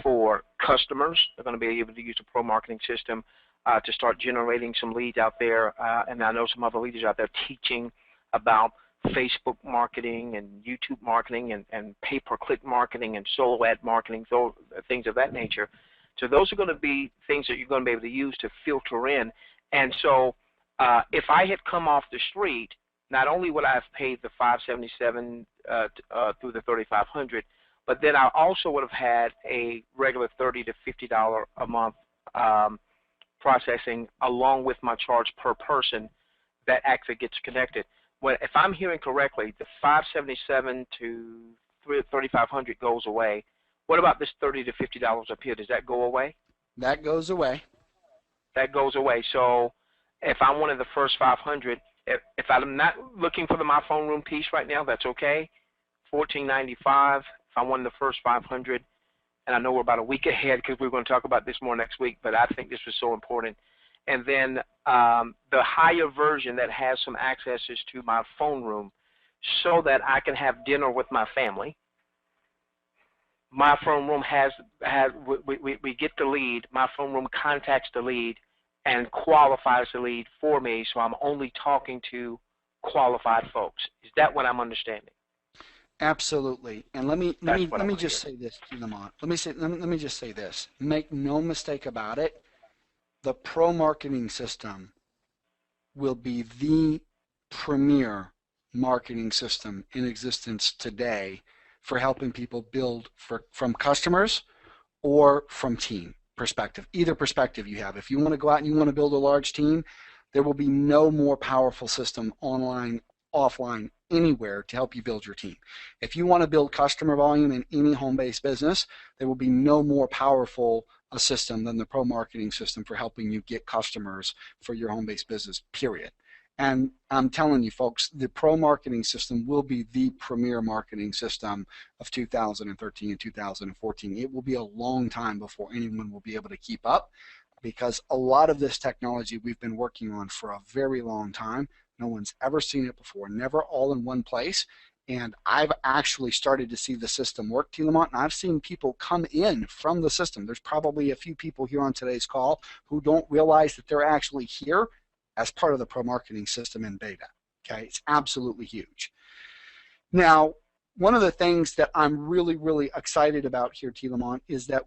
for customers. They're going to be able to use the pro marketing system to start generating some leads out there. And I know some other leaders out there teaching about Facebook marketing and YouTube marketing and pay-per-click marketing and solo ad marketing, so things of that nature. So those are going to be things that you're going to be able to use to filter in. And so if I had come off the street, not only would I have paid the $577 through the $3,500, but then I also would have had a regular $30 to $50 a month processing along with my charge per person that actually gets connected. Well, if I'm hearing correctly, the $577 to $3,500 goes away. What about this $30 to $50 up here? Does that go away? That goes away. That goes away. So if I'm one of the first 500, if I'm not looking for the My Phone Room piece right now, that's okay. $14.95. If I'm one of the first 500, and I know we're about a week ahead because we're going to talk about this more next week, but I think this was so important. And then the higher version that has some accesses to my phone room so that I can have dinner with my family. My phone room we get the lead. My phone room contacts the lead and qualifies the lead for me, so I'm only talking to qualified folks. Is that what I'm understanding? Absolutely. And let me just say this, Lamont. Let me just say this. Make no mistake about it. The pro marketing system will be the premier marketing system in existence today for helping people build from customers or from team perspective, either perspective you have. If you want to go out and you want to build a large team, there will be no more powerful system online, offline, anywhere to help you build your team. If you want to build customer volume in any home-based business, there will be no more powerful a system than the pro marketing system for helping you get customers for your home-based business, period. And I'm telling you folks, the pro marketing system will be the premier marketing system of 2013 and 2014. It will be a long time before anyone will be able to keep up, because a lot of this technology we've been working on for a very long time. No one's ever seen it before, never all in one place. And I've actually started to see the system work, T. Lamont, and I've seen people come in from the system. There's probably a few people here on today's call who don't realize that they're actually here as part of the pro marketing system in beta. Okay, it's absolutely huge. Now, one of the things that I'm really, really excited about here, T. Lamont, is that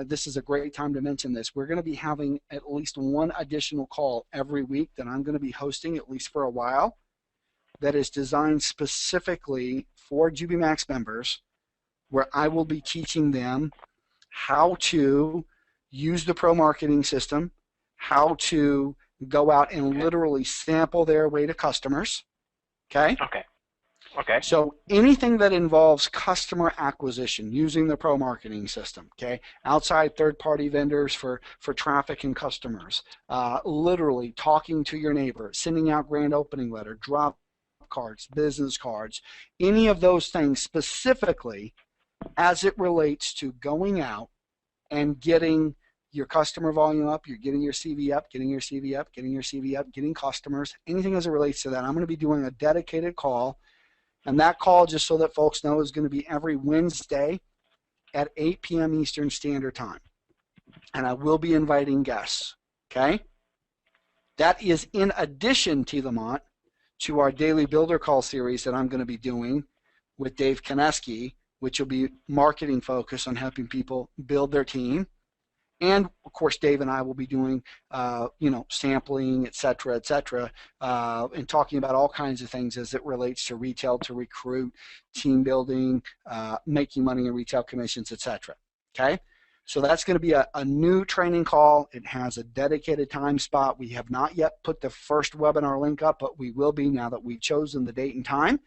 this is a great time to mention this. We're going to be having at least one additional call every week that I'm going to be hosting, at least for a while, that is designed specifically for JubiMax members, where I will be teaching them how to use the pro marketing system, how to go out and literally sample their way to customers. Okay? Okay. So anything that involves customer acquisition using the pro marketing system, okay, outside third-party vendors for traffic and customers, literally talking to your neighbor, sending out grand opening letter, drop cards, business cards, any of those things specifically as it relates to going out and getting your customer volume up, you're getting your CV up, getting your CV up, getting your CV up, getting customers, anything as it relates to that. I'm going to be doing a dedicated call, and that call, just so that folks know, is going to be every Wednesday at 8 p.m. Eastern Standard Time. And I will be inviting guests, okay? That is in addition, T. Lamont, to our daily builder call series that I'm going to be doing with Dave Koneski, which will be marketing focused on helping people build their team. And of course, Dave and I will be doing, sampling, et cetera, and talking about all kinds of things as it relates to retail, to recruit, team building, making money in retail commissions, et cetera. Okay? So that's going to be a new training call. It has a dedicated time spot. We have not yet put the first webinar link up, but we will be now that we've chosen the date and time.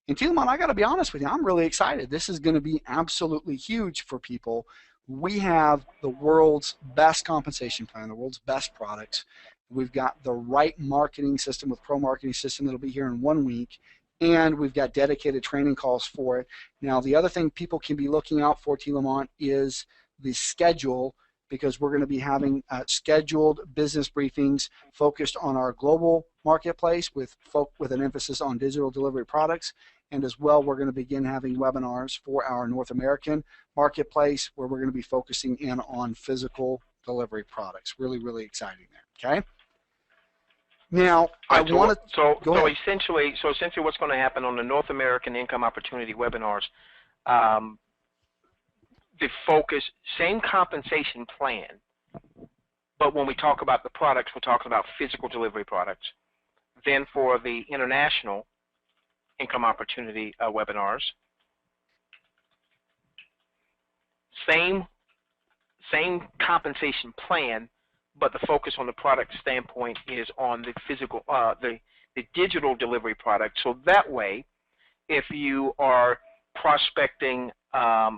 And Tillman, I got to be honest with you, I'm really excited. This is going to be absolutely huge for people. We have the world's best compensation plan, the world's best products. We've got the right marketing system with pro marketing system that'll be here in 1 week. And we've got dedicated training calls for it. Now, the other thing people can be looking out for, T. Lamont, is the schedule, because we're going to be having scheduled business briefings focused on our global marketplace with an emphasis on digital delivery products. And as well, we're going to begin having webinars for our North American marketplace where we're going to be focusing in on physical delivery products. Really, really exciting there. Okay. Now, essentially, what's going to happen on the North American Income Opportunity webinars? the focus, same compensation plan, but when we talk about the products, we're talking about physical delivery products. Then for the international income opportunity webinars, same compensation plan, but the focus on the product standpoint is on the physical, the digital delivery product. So that way, if you are prospecting a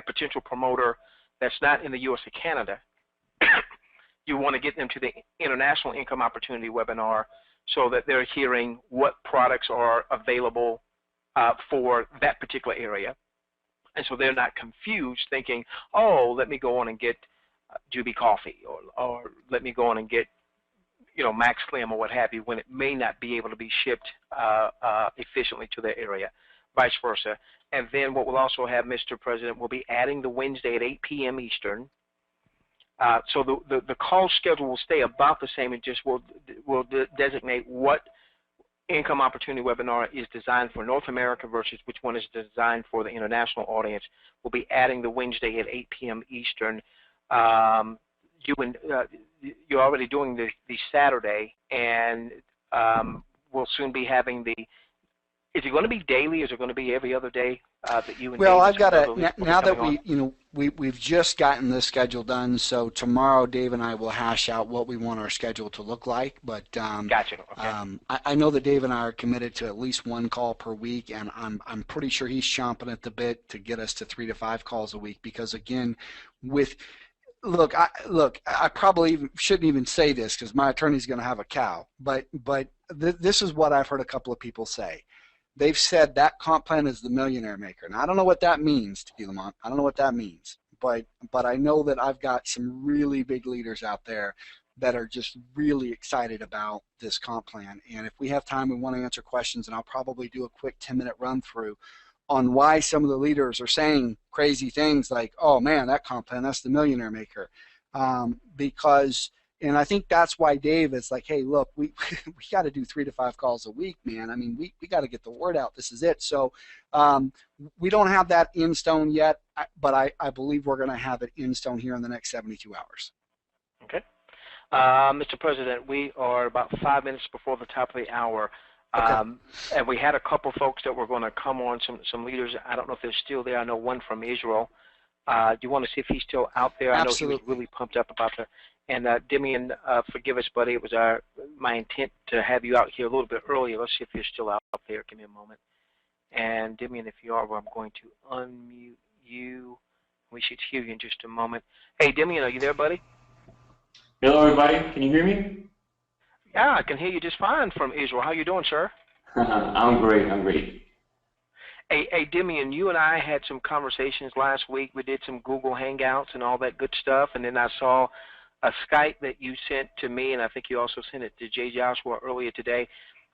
potential promoter that's not in the U.S. or Canada, you want to get them to the International Income Opportunity webinar so that they're hearing what products are available for that particular area. And so they're not confused thinking, oh, let me go on and get Jubi Coffee, or let me go on and get, Max Slim or what have you, when it may not be able to be shipped efficiently to their area, vice versa. And then what we'll also have, Mr. President, we'll be adding the Wednesday at 8 p.m. Eastern. So the call schedule will stay about the same. It just will designate what income opportunity webinar is designed for North America versus which one is designed for the international audience. We'll be adding the Wednesday at 8 p.m. Eastern. You're already doing the Saturday, and we'll soon be having the. Is it going to be daily? Is it going to be every other day that you? Well, I've got to now that we've just gotten this schedule done. So tomorrow, Dave and I will hash out what we want our schedule to look like. But gotcha. Okay. I know that Dave and I are committed to at least one call per week, and I'm pretty sure he's chomping at the bit to get us to 3 to 5 calls a week. Because again, Look, I probably shouldn't even say this because my attorney's going to have a cow. But this is what I've heard a couple of people say. They've said that comp plan is the millionaire maker. And I don't know what that means, T. Lamont. I don't know what that means. But I know that I've got some really big leaders out there that are just really excited about this comp plan. And if we have time, we want to answer questions, and I'll probably do a quick 10-minute run through on why some of the leaders are saying crazy things like, oh man, that comp plan, that's the millionaire maker. Because, and I think that's why Dave is like, hey, look, we got to do 3 to 5 calls a week, man. I mean, we got to get the word out. This is it. So we don't have that in stone yet, but I believe we're going to have it in stone here in the next 72 hours. Okay. Mr. President, we are about 5 minutes before the top of the hour. Okay. And we had a couple folks that were going to come on, some leaders. I don't know if they're still there. I know one from Israel. Do you want to see if he's still out there? Absolutely. I know he was really pumped up about that. And Demian, forgive us, buddy. It was my intent to have you out here a little bit earlier. Let's see if you're still out there. Give me a moment. And Demian, if you are, well, I'm going to unmute you. We should hear you in just a moment. Hey, Demian, are you there, buddy? Hello, everybody. Can you hear me? Yeah, I can hear you just fine from Israel. How you doing, sir? I'm great. I'm great. Hey, Demian, you and I had some conversations last week. We did some Google Hangouts and all that good stuff, and then I saw a Skype that you sent to me, and I think you also sent it to Jay Joshua earlier today.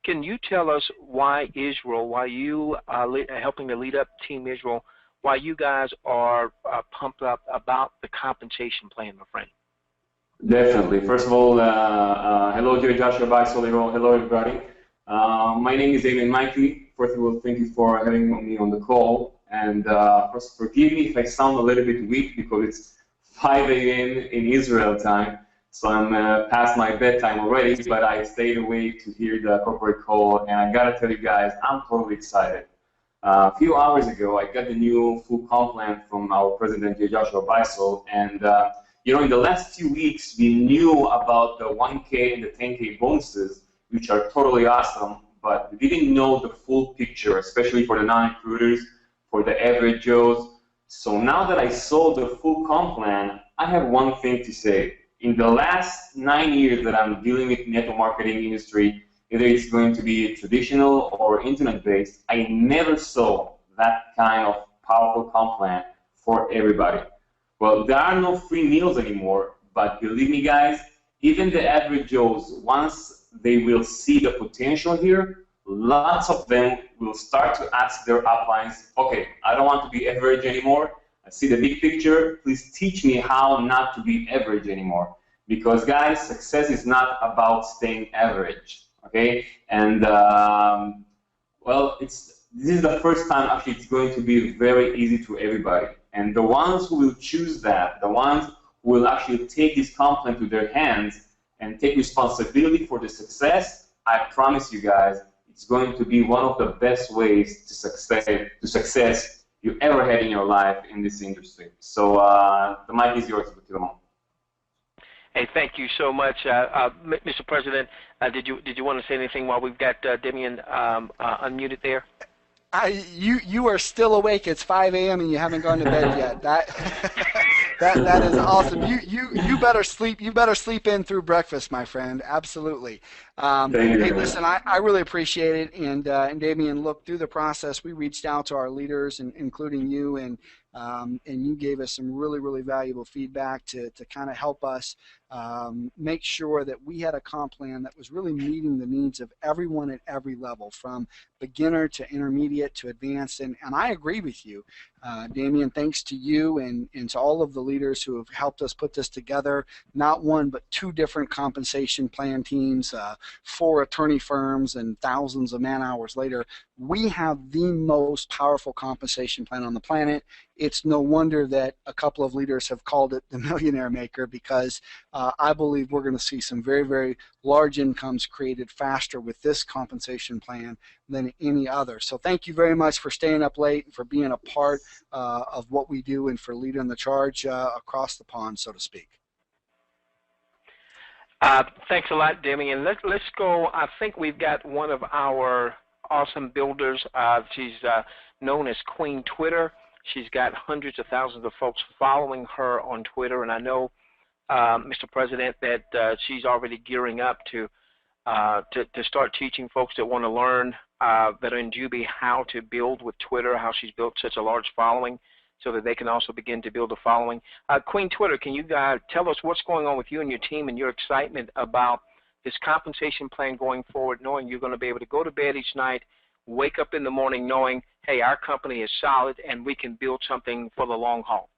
Can you tell us why Israel, why you are helping to lead up Team Israel, why you guys are pumped up about the compensation plan, my friend? Definitely. First of all, hello, Jay Joshua. Hello, everybody. My name is Damien Mikey. First of all, thank you for having me on the call. And first, forgive me if I sound a little bit weak because it's 5 a.m. in Israel time. So I'm past my bedtime already, but I stayed awake to hear the corporate call. And I got to tell you guys, I'm totally excited. A few hours ago, I got the new full comp plan from our president, Jay Joshua Beisel. And in the last few weeks, we knew about the 1K and the 10K bonuses, which are totally awesome, but we didn't know the full picture, especially for the non-recruiters, for the average Joes. So now that I saw the full comp plan, I have one thing to say. In the last 9 years that I'm dealing with network marketing industry, whether it's going to be traditional or internet-based, I never saw that kind of powerful comp plan for everybody. Well, there are no free meals anymore, but believe me, guys, even the average Joes, once they will see the potential here, lots of them will start to ask their uplines, okay, I don't want to be average anymore. I see the big picture. Please teach me how not to be average anymore. Because, guys, success is not about staying average, okay? And, well, it's this is the first time actually it's going to be very easy to everybody. And the ones who will choose that, the ones who will actually take this comp plan to their hands and take responsibility for the success, I promise you guys, it's going to be one of the best ways to success you ever had in your life in this industry. So the mic is yours, Tilamon. Hey, thank you so much, Mr. President. Did you want to say anything while we've got Demian unmuted there? You are still awake. It's 5 a.m. and you haven't gone to bed yet. That is awesome. You better sleep. You better sleep in through breakfast, my friend. Absolutely. Hey, listen, I really appreciate it. And Damian, look, through the process, we reached out to our leaders, including you, and you gave us some really, really valuable feedback to kind of help us make sure that we had a comp plan that was really meeting the needs of everyone at every level, from beginner to intermediate to advanced. And I agree with you, Damian. Thanks to you and to all of the leaders who have helped us put this together. Not one, but two different compensation plan teams, 4 attorney firms, and thousands of man hours later, we have the most powerful compensation plan on the planet. It's no wonder that a couple of leaders have called it the millionaire maker, because I believe we're going to see some very, very large incomes created faster with this compensation plan than any other. So thank you very much for staying up late and for being a part of what we do and for leading the charge across the pond, so to speak. Thanks a lot, Demian. Let's go. I think we've got one of our awesome builders. She's known as Queen Twitter. She's got hundreds of thousands of folks following her on Twitter, and I know, Mr. President, that she's already gearing up to start teaching folks that want to learn that are in Jubi how to build with Twitter, how she's built such a large following, so that they can also begin to build a following. Queen Twitter, can you tell us what's going on with you and your team and your excitement about this compensation plan going forward, knowing you're going to be able to go to bed each night, wake up in the morning knowing, hey, our company is solid and we can build something for the long haul?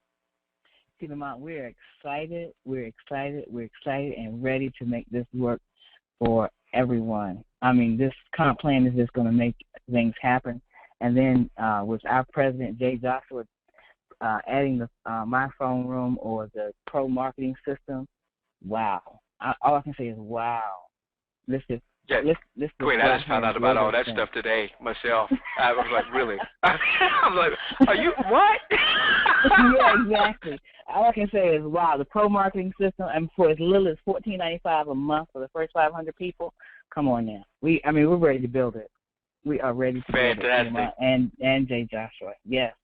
Lamont, we're excited, and ready to make this work for everyone. I mean, this comp plan is just going to make things happen. And then with our president, Jay Joshua, adding the My Phone Room or the pro marketing system, wow. All I can say is wow. Let's Queen, I just found out about all that stuff today myself. I was like, really? I'm like, are you, what? Yeah, exactly. All I can say is, wow, the pro marketing system, and for as little as $14.95 a month for the first 500 people, come on now. We're ready to build it. We are ready to build it. Fantastic. And Jay Joshua, yes.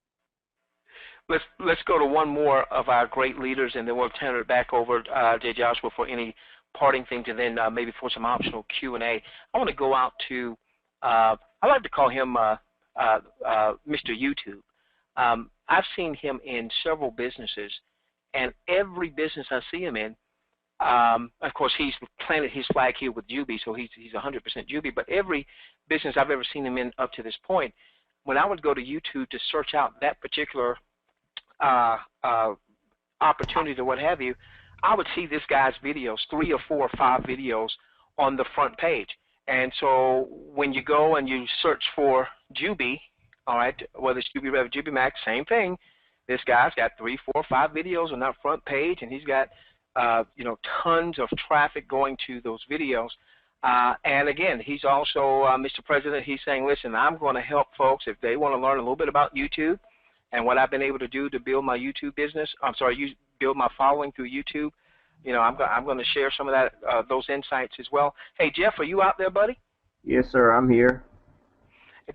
Let's go to one more of our great leaders, and then we'll turn it back over to Jay Joshua for any parting things, and then maybe for some optional Q&A. I want to go out to, I like to call him Mr. YouTube. I've seen him in several businesses, and every business I see him in, of course, he's planted his flag here with Jubi, so he's 100% Jubi, but every business I've ever seen him in up to this point, when I would go to YouTube to search out that particular opportunity or what have you, I would see this guy's videos, 3 or 4 or 5 videos on the front page. And so when you go and you search for Jubi, all right, whether it's JubiRev, Jubi Max, same thing. This guy's got 3, 4, 5 videos on that front page, and he's got tons of traffic going to those videos. And again, he's also, Mr. President, he's saying, listen, I'm going to help folks if they want to learn a little bit about YouTube and what I've been able to do to build my YouTube business. Build my following through YouTube. I'm going to share some of that, those insights as well. Hey, Jeff, are you out there, buddy? Yes, sir. I'm here.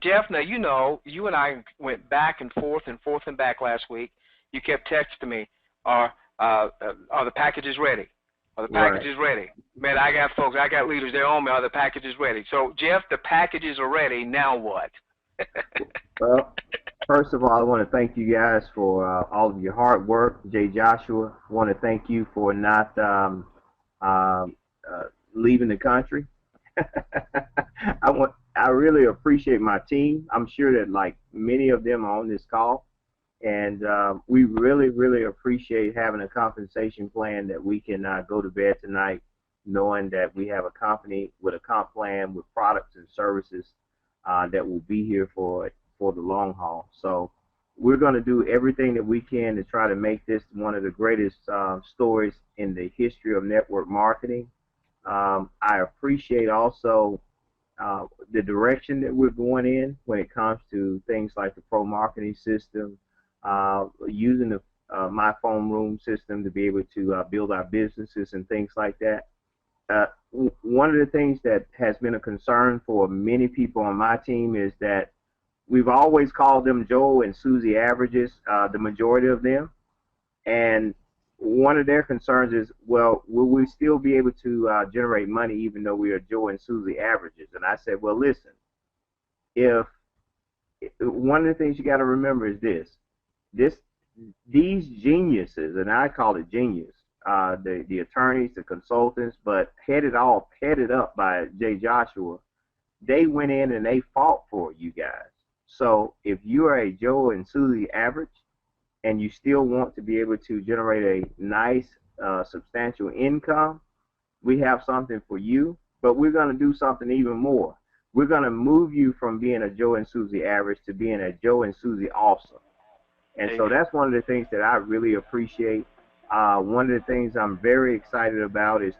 Jeff, now you and I went back and forth and back last week. You kept texting me, are the packages ready? Are the packages ready? Man, I got leaders there on me. Are the packages ready? So, Jeff, the packages are ready. Now what? Well, first of all, I want to thank you guys for all of your hard work. Jay Joshua, I want to thank you for not leaving the country. I really appreciate my team. I'm sure that like many of them are on this call, and we really, really appreciate having a compensation plan that we can go to bed tonight knowing that we have a company with a comp plan with products and services that will be here for for the long haul. So we're going to do everything that we can to try to make this one of the greatest stories in the history of network marketing. I appreciate also the direction that we're going in when it comes to things like the pro marketing system, using the My Phone Room system to be able to build our businesses and things like that. One of the things that has been a concern for many people on my team is that we've always called them Joe and Susie averages, the majority of them. And one of their concerns is, well, will we still be able to generate money even though we are Joe and Susie averages? And I said, well, listen, if one of the things you got to remember is these geniuses, and I call it genius, the attorneys, the consultants, but headed up by Jay Joshua, they went in and they fought for you guys. So if you are a Joe and Susie average and you still want to be able to generate a nice, substantial income, we have something for you, but we're going to do something even more. We're going to move you from being a Joe and Susie average to being a Joe and Susie awesome. And so that's one of the things that I really appreciate. One of the things I'm very excited about is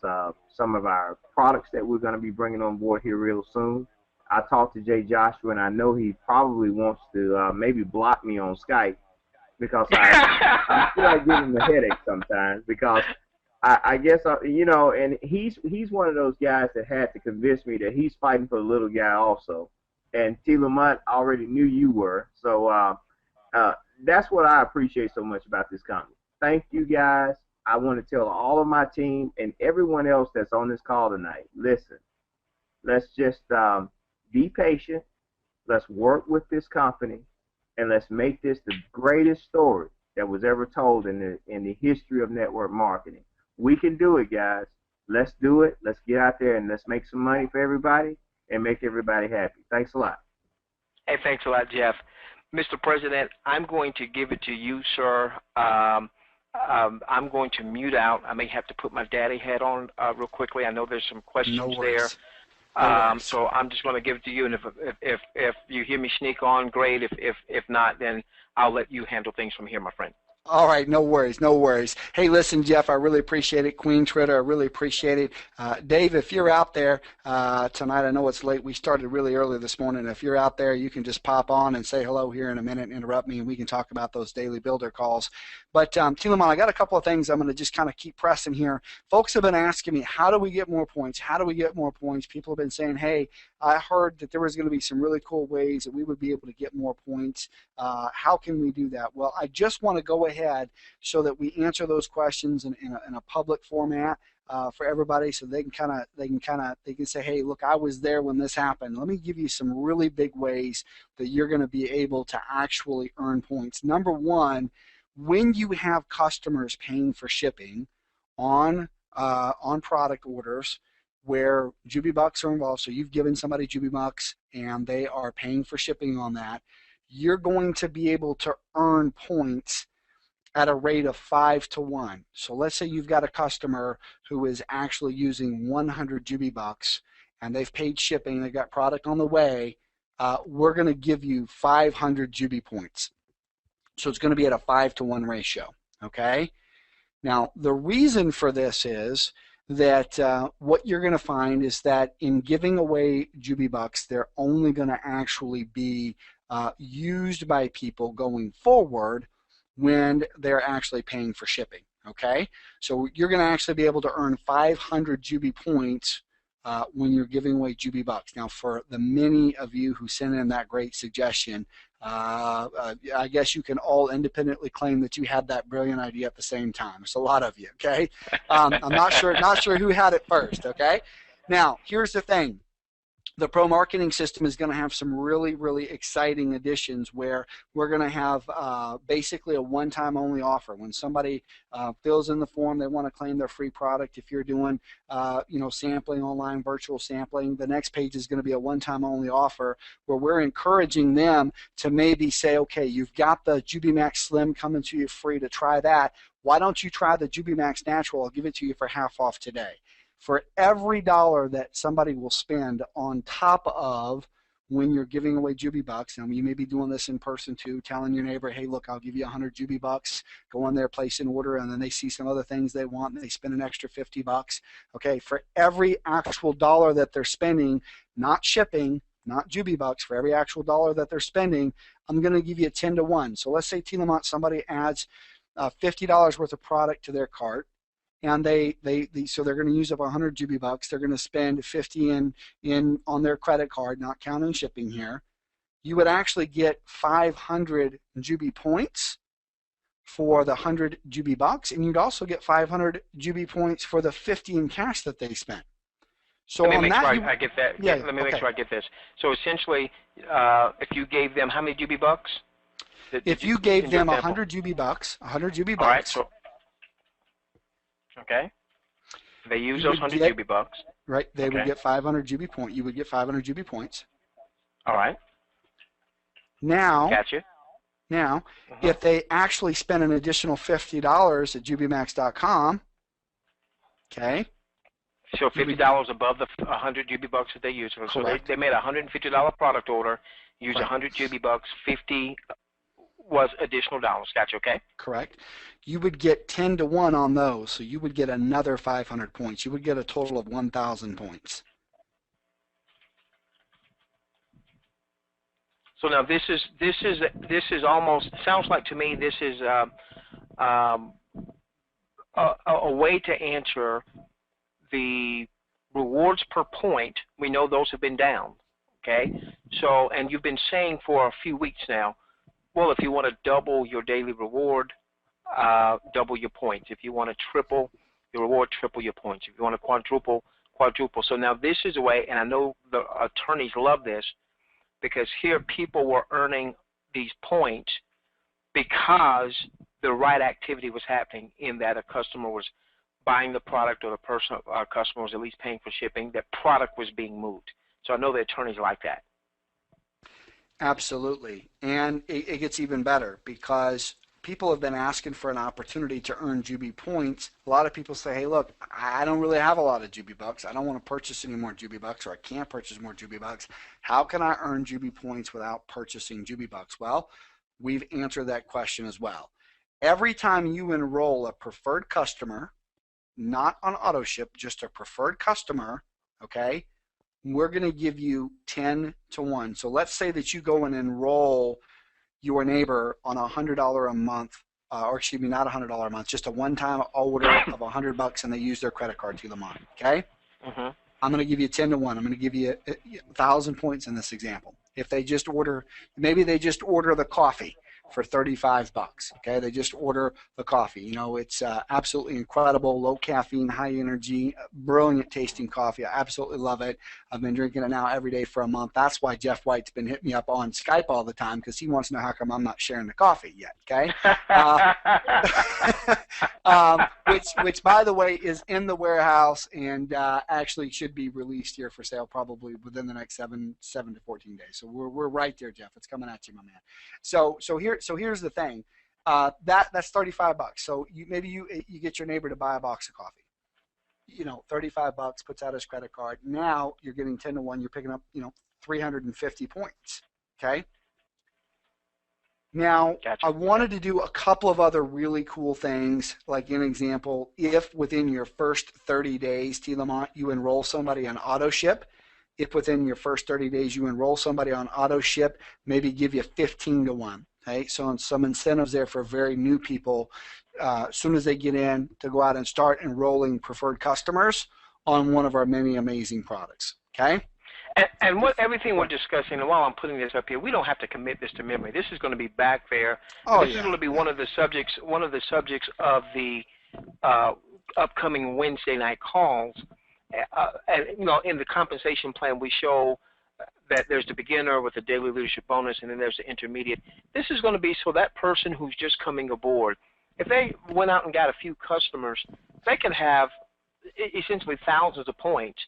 some of our products that we're going to be bringing on board here real soon. I talked to Jay Joshua, and I know he probably wants to maybe block me on Skype because I feel like giving him a headache sometimes because I guess, and he's one of those guys that had to convince me that he's fighting for the little guy also. And T. Lamont already knew you were. So that's what I appreciate so much about this company. Thank you, guys. I want to tell all of my team and everyone else that's on this call tonight, listen, let's just be patient. Let's work with this company, and let's make this the greatest story that was ever told in the history of network marketing. We can do it, guys. Let's do it. Let's get out there and let's make some money for everybody and make everybody happy. Thanks a lot. Hey, thanks a lot, Jeff. Mr. President, I'm going to give it to you, sir. I'm going to mute out. I may have to put my daddy hat on real quickly. I know there's some questions there. So I'm just going to give it to you, and if you hear me sneak on, great. If not, then I'll let you handle things from here, my friend. All right, no worries, no worries. Hey, listen, Jeff, I really appreciate it. Queen Twitter, I really appreciate it. Dave, if you're out there tonight, I know it's late. We started really early this morning. If you're out there, you can just pop on and say hello here in a minute, interrupt me, and we can talk about those daily builder calls. But, Tilaman, I got a couple of things I'm going to just kind of keep pressing here. Folks have been asking me, how do we get more points? How do we get more points? People have been saying, hey, I heard that there was going to be some really cool ways that we would be able to get more points. How can we do that? Well, I just want to go ahead so that we answer those questions in a public format for everybody, so they can say, hey, look, I was there when this happened. Let me give you some really big ways that you're going to be able to actually earn points. Number one, when you have customers paying for shipping on product orders where JubiBucks are involved, so you've given somebody JubiMax and they are paying for shipping on that, you're going to be able to earn points at a rate of 5 to 1. So let's say you've got a customer who is actually using 100 JubiBucks and they've paid shipping, they've got product on the way, we're going to give you 500 Jubi points. So it's going to be at a 5 to 1 ratio, okay? Now, the reason for this is that what you're going to find is that in giving away JubiBucks, they're only going to actually be used by people going forward when they're actually paying for shipping, okay? So you're going to actually be able to earn 500 Jubi points when you're giving away JubiBucks. Now, for the many of you who sent in that great suggestion, I guess you can all independently claim that you had that brilliant idea at the same time. It's a lot of you, okay? I'm not sure who had it first, okay? Now, here's the thing. The pro marketing system is going to have some really, really exciting additions where we're going to have basically a one-time only offer. When somebody fills in the form, they want to claim their free product. If you're doing, sampling online, virtual sampling, the next page is going to be a one-time only offer where we're encouraging them to maybe say, okay, you've got the JubiMax Slim coming to you free to try that. Why don't you try the JubiMax Natural? I'll give it to you for half off today. For every dollar that somebody will spend on top of when you're giving away Jubi Bucks, and you may be doing this in person too, telling your neighbor, hey, look, I'll give you 100 Jubi Bucks, go in there, place an order, and then they see some other things they want, and they spend an extra 50 bucks. Okay, for every actual dollar that they're spending, not shipping, not Jubi Bucks, for every actual dollar that they're spending, I'm going to give you a 10 to 1. So let's say, T. Lamont, somebody adds $50 worth of product to their cart, and so they're going to use up 100 Jubi Bucks. They're going to spend 50 in on their credit card, not counting shipping here. You would actually get 500 Jubi points for the 100 Jubi Bucks, and you'd also get 500 Jubi points for the 50 in cash that they spent. So let me on make that, sure I get that. Yeah, let me make sure I get this. So essentially, if you gave them how many Jubi Bucks? If you gave them 100 Jubi Bucks, 100 Jubi Bucks. All right. So, okay. They use those 100 Jubi Bucks. Right. They would get 500 Jubi points. You would get 500 Jubi points. All right. Now. Gotcha. Now, if they actually spend an additional $50 at JubiMax.com, okay. So $50 above the 100 Jubi Bucks that they use. So they made a $150 product order, used 100 Jubi Bucks, 50 was additional dollars. Gotcha, okay? Correct. You would get 10 to 1 on those, so you would get another 500 points. You would get a total of 1,000 points. So now this is almost, sounds like to me this is a way to answer the rewards per point. We know those have been down, okay? So, and you've been saying for a few weeks now, well, if you want to double your daily reward, double your points. If you want to triple your reward, triple your points. If you want to quadruple, quadruple. So now this is a way, and I know the attorneys love this, because here people were earning these points because the right activity was happening, in that a customer was buying the product, or the person, customer was at least paying for shipping, that product was being moved. So I know the attorneys like that. Absolutely. And it gets even better, because people have been asking for an opportunity to earn Jubi points. A lot of people say, hey, look, I don't really have a lot of Jubi Bucks. I don't want to purchase any more Jubi Bucks, or I can't purchase more Jubi Bucks. How can I earn Jubi points without purchasing Jubi Bucks? Well, we've answered that question as well. Every time you enroll a preferred customer, not on auto ship, just a preferred customer, okay, we're going to give you 10 to 1. So let's say that you go and enroll your neighbor on a $100 a month, or excuse me, not $100 a month, just a one-time order of $100, and they use their credit card to the month, okay? I'm going to give you 10 to 1. I'm going to give you 1,000 points in this example. If they just order, maybe they just order the coffee for $35, okay? They just order the coffee. You know, it's absolutely incredible, low caffeine, high energy, brilliant tasting coffee. I absolutely love it. I've been drinking it now every day for a month. That's why Jeff White's been hitting me up on Skype all the time, because he wants to know how come I'm not sharing the coffee yet, okay? Which, by the way, is in the warehouse and actually should be released here for sale probably within the next 7 to 14 days. So we're right there, Jeff. It's coming at you, my man. So here's the thing. That's $35. So maybe you get your neighbor to buy a box of coffee. You know, $35, puts out his credit card. Now you're getting 10 to 1. You're picking up, 350 points. Okay. Now, gotcha. I wanted to do a couple of other really cool things. Like, an example, if within your first 30 days, T. Lamont, you enroll somebody on auto ship. If within your first 30 days you enroll somebody on auto ship, maybe give you 15 to 1. Okay, so some incentives there for very new people, as soon as they get in, to go out and start enrolling preferred customers on one of our many amazing products. Okay. And what everything we're discussing, and while I'm putting this up here, we don't have to commit this to memory. This is going to be back there. This is going to be one of the subjects of the upcoming Wednesday night calls. And in the compensation plan, we show that there's the beginner with the daily leadership bonus, and then there's the intermediate. This is going to be so that person who's just coming aboard, if they went out and got a few customers, they can have essentially thousands of points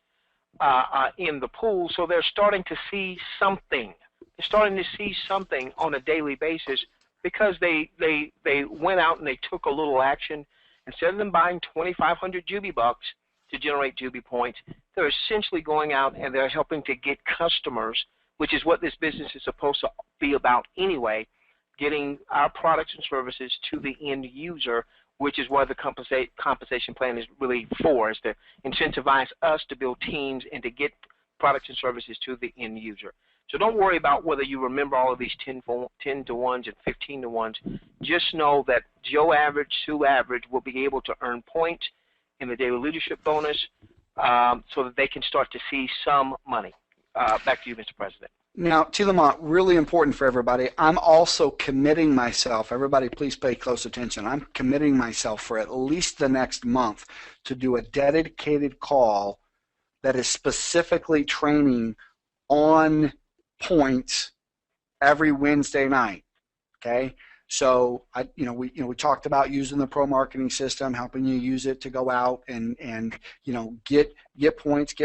in the pool. So they're starting to see something. They're starting to see something on a daily basis, because they went out and they took a little action. Instead of them buying 2,500 Jubi Bucks to generate Jubi points, they're essentially going out and they're helping to get customers which is what this business is supposed to be about anyway, getting our products and services to the end user, which is what the compensation plan is really for, is to incentivize us to build teams and to get products and services to the end user. So don't worry about whether you remember all of these 10 to 1s and 15 to 1s. Just know that Joe Average, Sue Average will be able to earn points in the daily leadership bonus so that they can start to see some money. Back to you, Mr. President. Now, T. Lamont, really important for everybody, I'm also committing myself, everybody please pay close attention, I'm committing myself for at least the next month to do a dedicated call that is specifically training on points every Wednesday night, okay? So we talked about using the pro marketing system, helping you use it to go out and get points.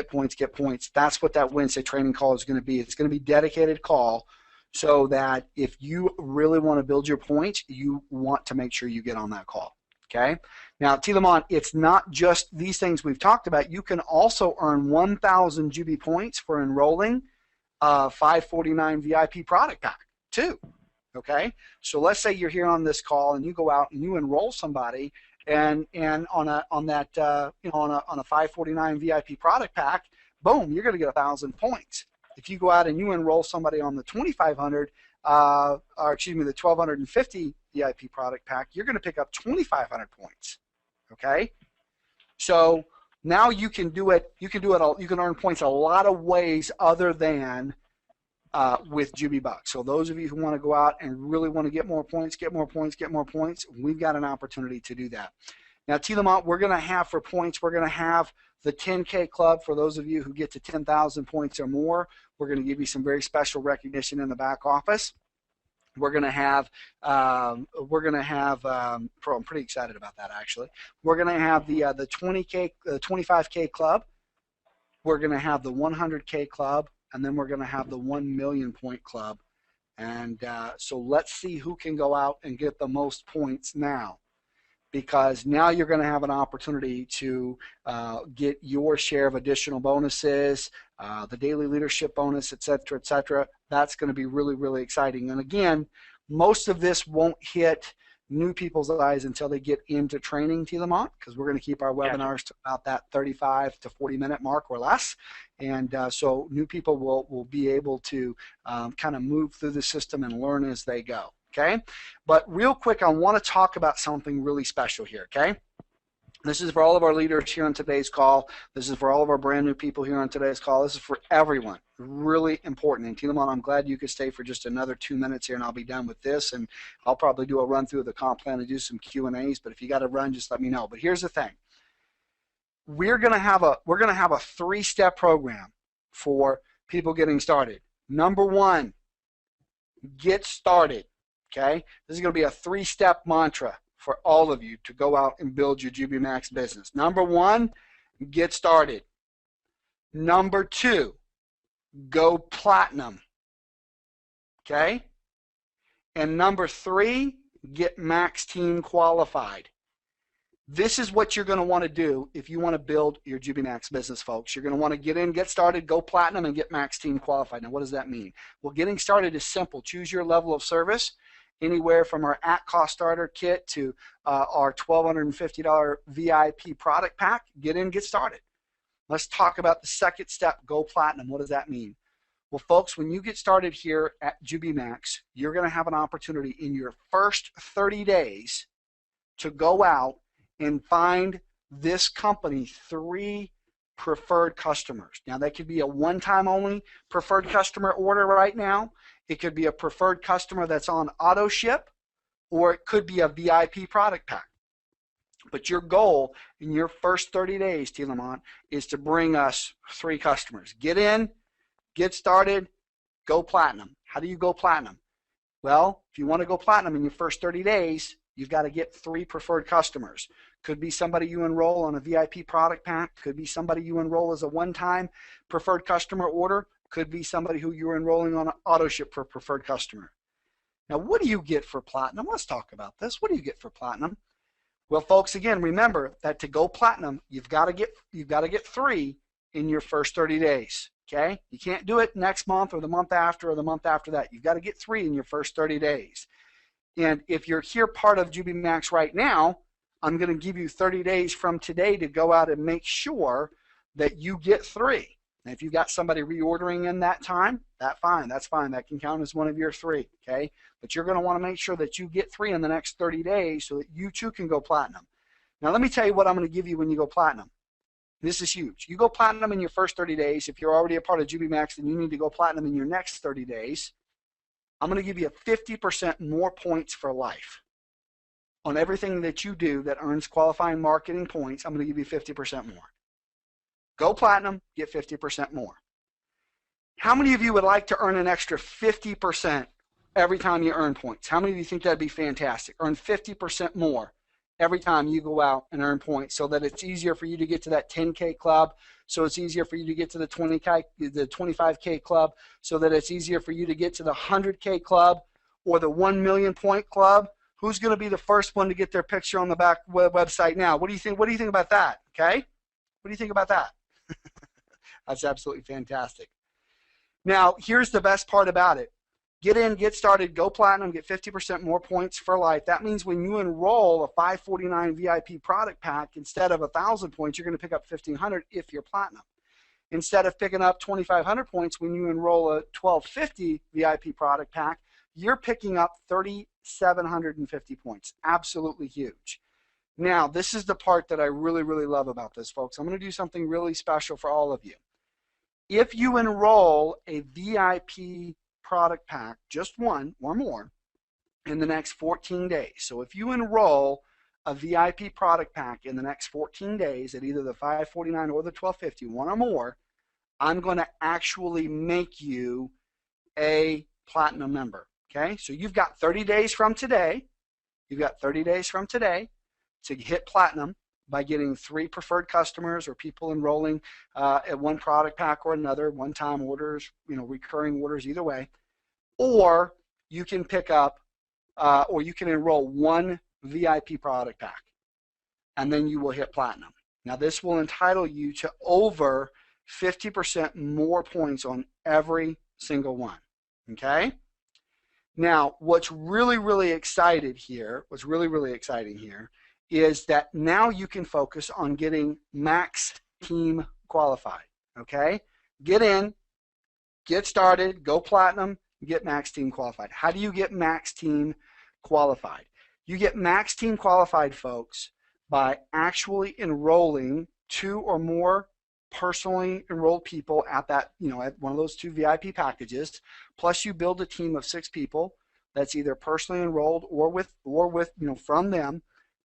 That's what that Wednesday training call is going to be. It's going to be a dedicated call so that if you really want to build your points, you want to make sure you get on that call. Okay. Now, T. Lamont, it's not just these things we've talked about. You can also earn 1,000 Jubi points for enrolling a $549 VIP product pack too. Okay, so let's say you're here on this call and you go out and you enroll somebody, and on a $549 VIP product pack, boom, you're going to get 1,000 points. If you go out and you enroll somebody on the 2,500, the 1,250 VIP product pack, you're going to pick up 2,500 points. Okay, so now you can do it. You can earn points a lot of ways other than with Jubi Bucks. So those of you who want to go out and really want to get more points, we've got an opportunity to do that. Now, T. Lamont, we're going to have for points, we're going to have the 10K club for those of you who get to 10,000 points or more. We're going to give you some very special recognition in the back office. We're going to have, I'm pretty excited about that actually. We're going to have the 20K, 25K club. We're going to have the 100K club. And then we're going to have the 1 million point club. And so let's see who can go out and get the most points now. Because now you're going to have an opportunity to get your share of additional bonuses, the daily leadership bonus, et cetera, et cetera. That's going to be really, really exciting. And again, most of this won't hit new people's eyes until they get into training, T. Lamont, because we're going to keep our webinars to about that 35 to 40 minute mark or less. And so new people will be able to kind of move through the system and learn as they go. Okay, but real quick, I want to talk about something really special here. Okay, this is for all of our leaders here on today's call. This is for all of our brand new people here on today's call. This is for everyone. Really important. And T. Lamont, I'm glad you could stay for just another 2 minutes here, and I'll be done with this. And I'll probably do a run through of the comp plan and do some Q&As. But if you got to run, just let me know. But here's the thing: we're gonna have a 3-step program for people getting started. Number 1, get started. Okay, this is going to be a 3-step mantra for all of you to go out and build your Jubi Max business. Number 1, get started. Number 2, go platinum. Okay, and number 3, get Max Team qualified. This is what you're going to want to do if you want to build your Jubi Max business, folks. You're going to want to get in, get started, go platinum, and get Max Team qualified. Now, what does that mean? Well, getting started is simple. Choose your level of service, anywhere from our at-cost starter kit to our $1,250 VIP product pack. Get in, get started. Let's talk about the second step, go platinum. What does that mean? Well, folks, when you get started here at Jubi Max, you're going to have an opportunity in your first 30 days to go out and find this company 3 preferred customers. Now, that could be a one-time only preferred customer order right now. It could be a preferred customer that's on auto ship, or it could be a VIP product pack. But your goal in your first 30 days, T. Lamont, is to bring us 3 customers. Get in, get started, go platinum. How do you go platinum? Well, if you want to go platinum in your first 30 days, you've got to get 3 preferred customers. Could be somebody you enroll on a VIP product pack. Could be somebody you enroll as a one-time preferred customer order. Could be somebody who you're enrolling on an auto ship for a preferred customer. Now, what do you get for platinum? Let's talk about this. What do you get for platinum? Well, folks, again, remember that to go platinum, you've got to get 3 in your first 30 days. Okay? You can't do it next month or the month after or the month after that. You've got to get 3 in your first 30 days. And if you're here part of Jubi Max right now, I'm going to give you 30 days from today to go out and make sure that you get 3. And if you've got somebody reordering in that time, that's fine. That can count as one of your 3, okay? But you're going to want to make sure that you get 3 in the next 30 days so that you too can go platinum. Now let me tell you what I'm going to give you when you go platinum. This is huge. You go platinum in your first 30 days. If you're already a part of Jubi Max, then you need to go platinum in your next 30 days. I'm going to give you 50% more points for life. On everything that you do that earns qualifying marketing points, I'm going to give you 50% more. Go platinum, get 50% more. How many of you would like to earn an extra 50% every time you earn points? How many of you think that'd be fantastic? Earn 50% more every time you go out and earn points so that it's easier for you to get to that 10K club, so it's easier for you to get to the 20K, the 25K club, so that it's easier for you to get to the 100K club or the 1 million point club. Who's going to be the first one to get their picture on the back website now? What do you think? What do you think about that? Okay? What do you think about that? That's absolutely fantastic. Now, here's the best part about it. Get in, get started, go platinum, get 50% more points for life. That means when you enroll a $549 VIP product pack, instead of 1,000 points, you're going to pick up 1,500 if you're platinum. Instead of picking up 2,500 points when you enroll a 1,250 VIP product pack, you're picking up 3,750 points. Absolutely huge. Now, this is the part that I really, really love about this, folks. I'm going to do something really special for all of you. If you enroll a VIP product pack, just one or more, in the next 14 days. So if you enroll a VIP product pack in the next 14 days at either the 549 or the 1250, one or more, I'm going to actually make you a platinum member. Okay? So you've got 30 days from today. You've got 30 days from today to hit platinum by getting 3 preferred customers or people enrolling at one product pack or another, one-time orders, recurring orders, either way. Or you can pick up, or you can enroll 1 VIP product pack, and then you will hit platinum. Now, this will entitle you to over 50% more points on every single one. Okay? Now, what's really, really exciting here is that now you can focus on getting Max Team qualified. Okay? Get in, get started, go platinum, get Max Team qualified. How do you get Max Team qualified? You get Max Team qualified, folks, by actually enrolling 2 or more personally enrolled people at that, at one of those 2 VIP packages. Plus, you build a team of 6 people that's either personally enrolled or with from them.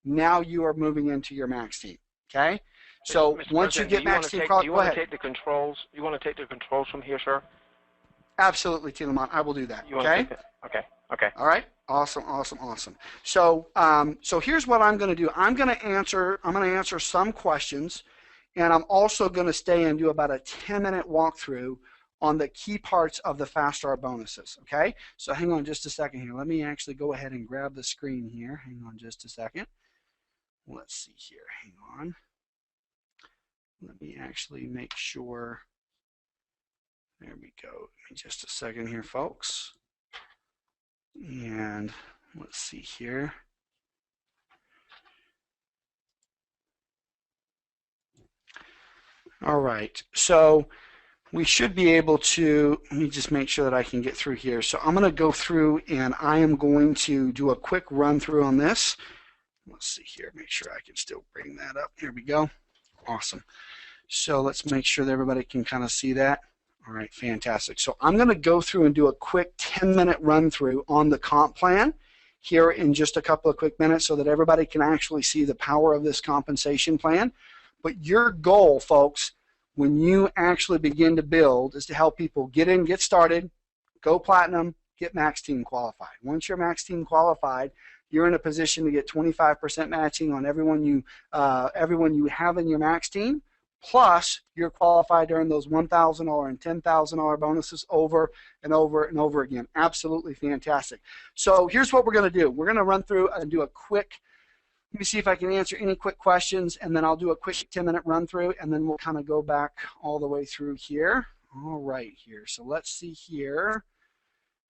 Now you are moving into your Max Team. Okay. So Mr. once you get Max Team qualified, do you want to take the controls? You want to take the controls from here, sir? Absolutely, T. Lamont. I will do that. You want to take it? Okay. All right. Awesome. So, so here's what I'm going to do. I'm going to answer some questions, and I'm also going to stay and do about a 10-minute walkthrough on the key parts of the Fast Start bonuses. Okay. So hang on just a second here. Let me actually go ahead and grab the screen here. Hang on just a second. Let's see here. Hang on. Let me actually make sure. There we go. Give me just a second here, folks. And let's see here. All right. So we should be able to, let me just make sure that I can get through here. So I'm going to go through and I am going to do a quick run through on this. Let's see here. Make sure I can still bring that up. Here we go. Awesome. So let's make sure that everybody can kind of see that. All right, fantastic. So I'm going to go through and do a quick 10-minute run through on the comp plan here in just a couple of quick minutes so that everybody can actually see the power of this compensation plan. But your goal, folks, when you actually begin to build is to help people get in, get started, go platinum, get Max Team qualified. Once you're Max Team qualified, you're in a position to get 25% matching on everyone you have in your Max Team. Plus, you're qualified to earn those $1,000 and $10,000 bonuses over and over and over again. Absolutely fantastic. So here's what we're going to do. We're going to run through and do a quick, let me see if I can answer any quick questions, and then I'll do a quick 10-minute run through, and then we'll kind of go back all the way through here. All right here. So let's see here.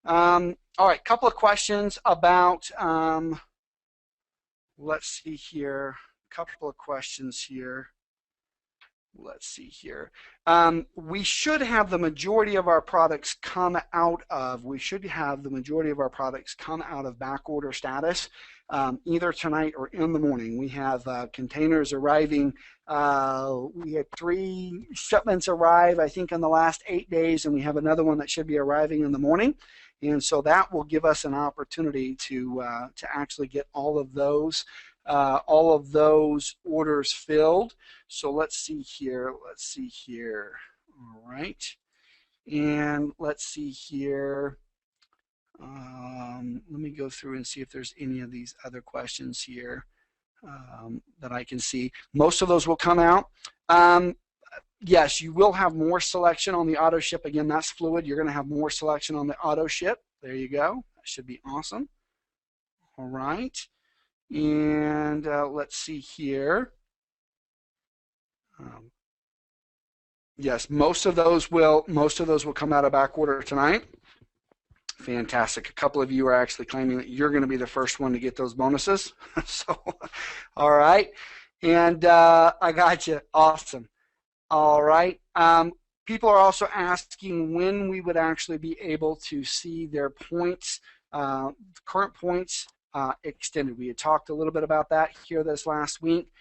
All right, couple of questions about, let's see here, couple of questions here. Let's see here. We should have the majority of our products come out of, back order status either tonight or in the morning. We have containers arriving. We had 3 shipments arrive, I think, in the last 8 days, and we have another one that should be arriving in the morning. And so that will give us an opportunity to actually get all of those orders filled. So let's see here. All right, and let's see here. Let me go through and see if there's any of these other questions here that I can see. Most of those will come out. Yes, you will have more selection on the auto ship. Again, that's fluid. You're going to have more selection on the auto ship. There you go. That should be awesome. All right. And let's see here. Yes, most of those will come out of back order tonight. Fantastic. A couple of you are actually claiming that you're going to be the first one to get those bonuses. So, all right. And I got you. Awesome. All right. People are also asking when we would actually be able to see their points, current points extended. We had talked a little bit about that here this last week.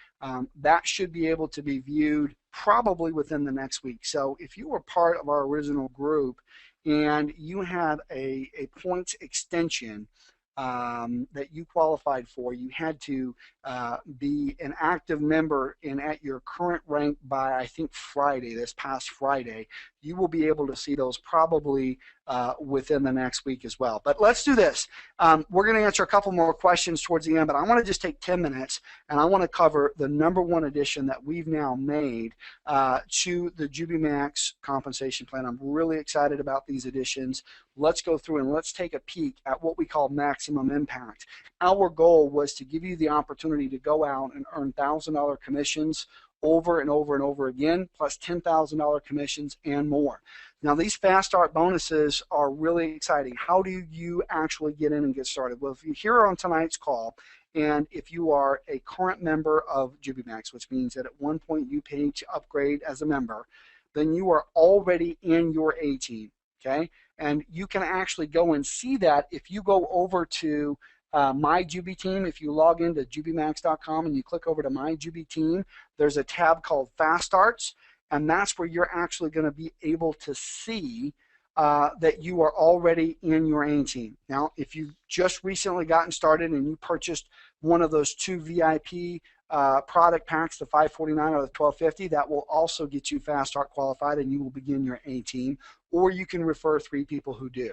That should be able to be viewed probably within the next week. So if you were part of our original group and you had a points extension that you qualified for, you had to be an active member and at your current rank by, I think, this past Friday. You will be able to see those probably within the next week as well. But let's do this. We're going to answer a couple more questions towards the end, but I want to just take 10 minutes and I want to cover the #1 addition that we've now made to the Jubi Max compensation plan. I'm really excited about these additions. Let's go through and let's take a peek at what we call maximum impact. Our goal was to give you the opportunity to go out and earn $1,000 commissions over and over and over again, plus $10,000 commissions and more. Now, these fast start bonuses are really exciting. How do you actually get in and get started? Well, if you're here on tonight's call, and if you are a current member of JubiMax, which means that at one point you paid to upgrade as a member, then you are already in your A team, okay? And you can actually go and see that if you go over to My Jubi Team. If you log into JubiMax.com and you click over to My Jubi Team, there's a tab called Fast Starts, and that's where you're actually going to be able to see that you are already in your A team. Now, if you've just recently gotten started and you purchased one of those 2 VIP product packs, the $549 or the $1250, that will also get you Fast Start qualified and you will begin your A team, or you can refer 3 people who do.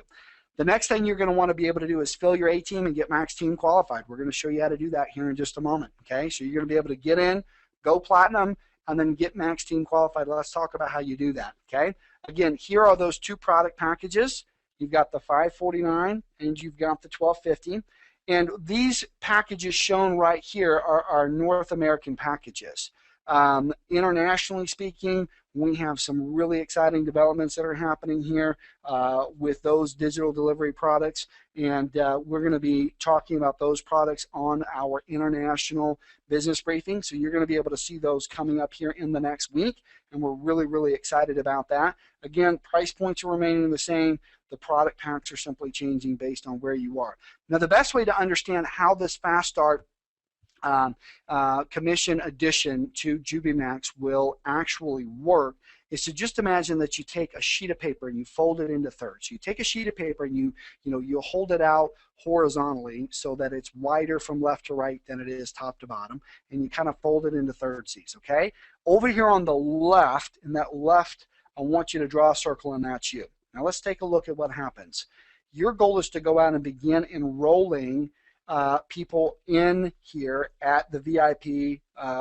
The next thing you're going to want to be able to do is fill your A team and get Max Team qualified. We're going to show you how to do that here in just a moment. Okay, so you're going to be able to get in, go platinum, and then get Max Team qualified. Let's talk about how you do that. Okay, again, here are those 2 product packages. You've got the $549 and you've got the $1250. And these packages shown right here are North American packages. Internationally speaking, we have some really exciting developments that are happening here with those digital delivery products, and we're going to be talking about those products on our international business briefing. So you're going to be able to see those coming up here in the next week, and we're really, really excited about that. Again, price points are remaining the same. The product packs are simply changing based on where you are. Now, the best way to understand how this Fast Start commission addition to JubiMax will actually work is to just imagine that you take a sheet of paper and you fold it into thirds. So you take a sheet of paper and you hold it out horizontally so that it's wider from left to right than it is top to bottom, and you kind of fold it into thirdsies. Okay, over here on the left, in that left, I want you to draw a circle, and that's you. Now let's take a look at what happens. Your goal is to go out and begin enrolling people in here at the VIP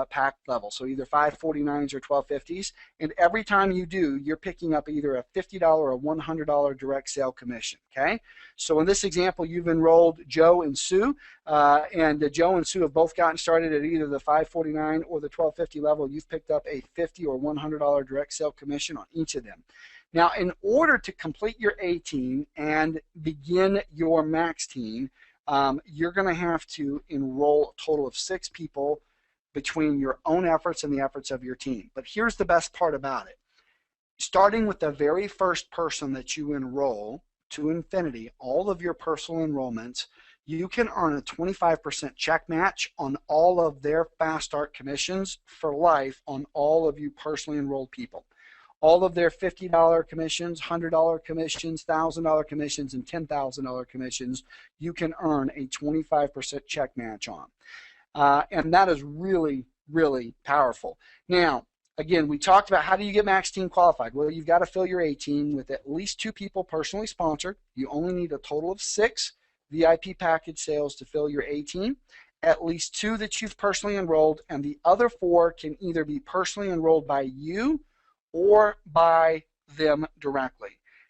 pack level, so either 549s or 1250s, and every time you do, you're picking up either a $50 or a $100 direct sale commission. Okay, so in this example, you've enrolled Joe and Sue, and Joe and Sue have both gotten started at either the 549 or the 1250 level. You've picked up a $50 or $100 direct sale commission on each of them. Now, in order to complete your A team and begin your max team, you're going to have to enroll a total of 6 people between your own efforts and the efforts of your team. But here's the best part about it. Starting with the very first person that you enroll to infinity, all of your personal enrollments, you can earn a 25% check match on all of their fast start commissions for life on all of you personally enrolled people. All of their $50 commissions, $100 commissions, $1,000 commissions, and $10,000 commissions, you can earn a 25% check match on. And that is really, really powerful. Now, again, we talked about how do you get max team qualified. Well, you've got to fill your A team with at least 2 people personally sponsored. You only need a total of 6 VIP package sales to fill your A team. At least 2 that you've personally enrolled, and the other 4 can either be personally enrolled by you or by them directly.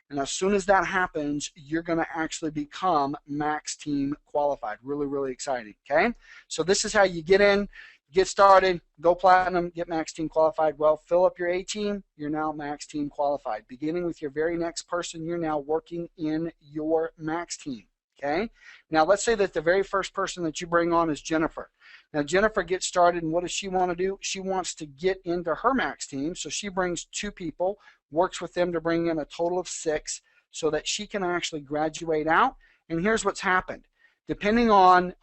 And as soon as that happens, you're going to actually become max team qualified. Really, really exciting, okay? So this is how you get in, get started, go platinum, get max team qualified. Well, fill up your A team, you're now max team qualified. Beginning with your very next person, you're now working in your max team, okay? Now, let's say that the very first person that you bring on is Jennifer. Now, Jennifer gets started, and what does she want to do? She wants to get into her max team, so she brings 2 people, works with them to bring in a total of 6 so that she can actually graduate out. And here's what's happened. Depending on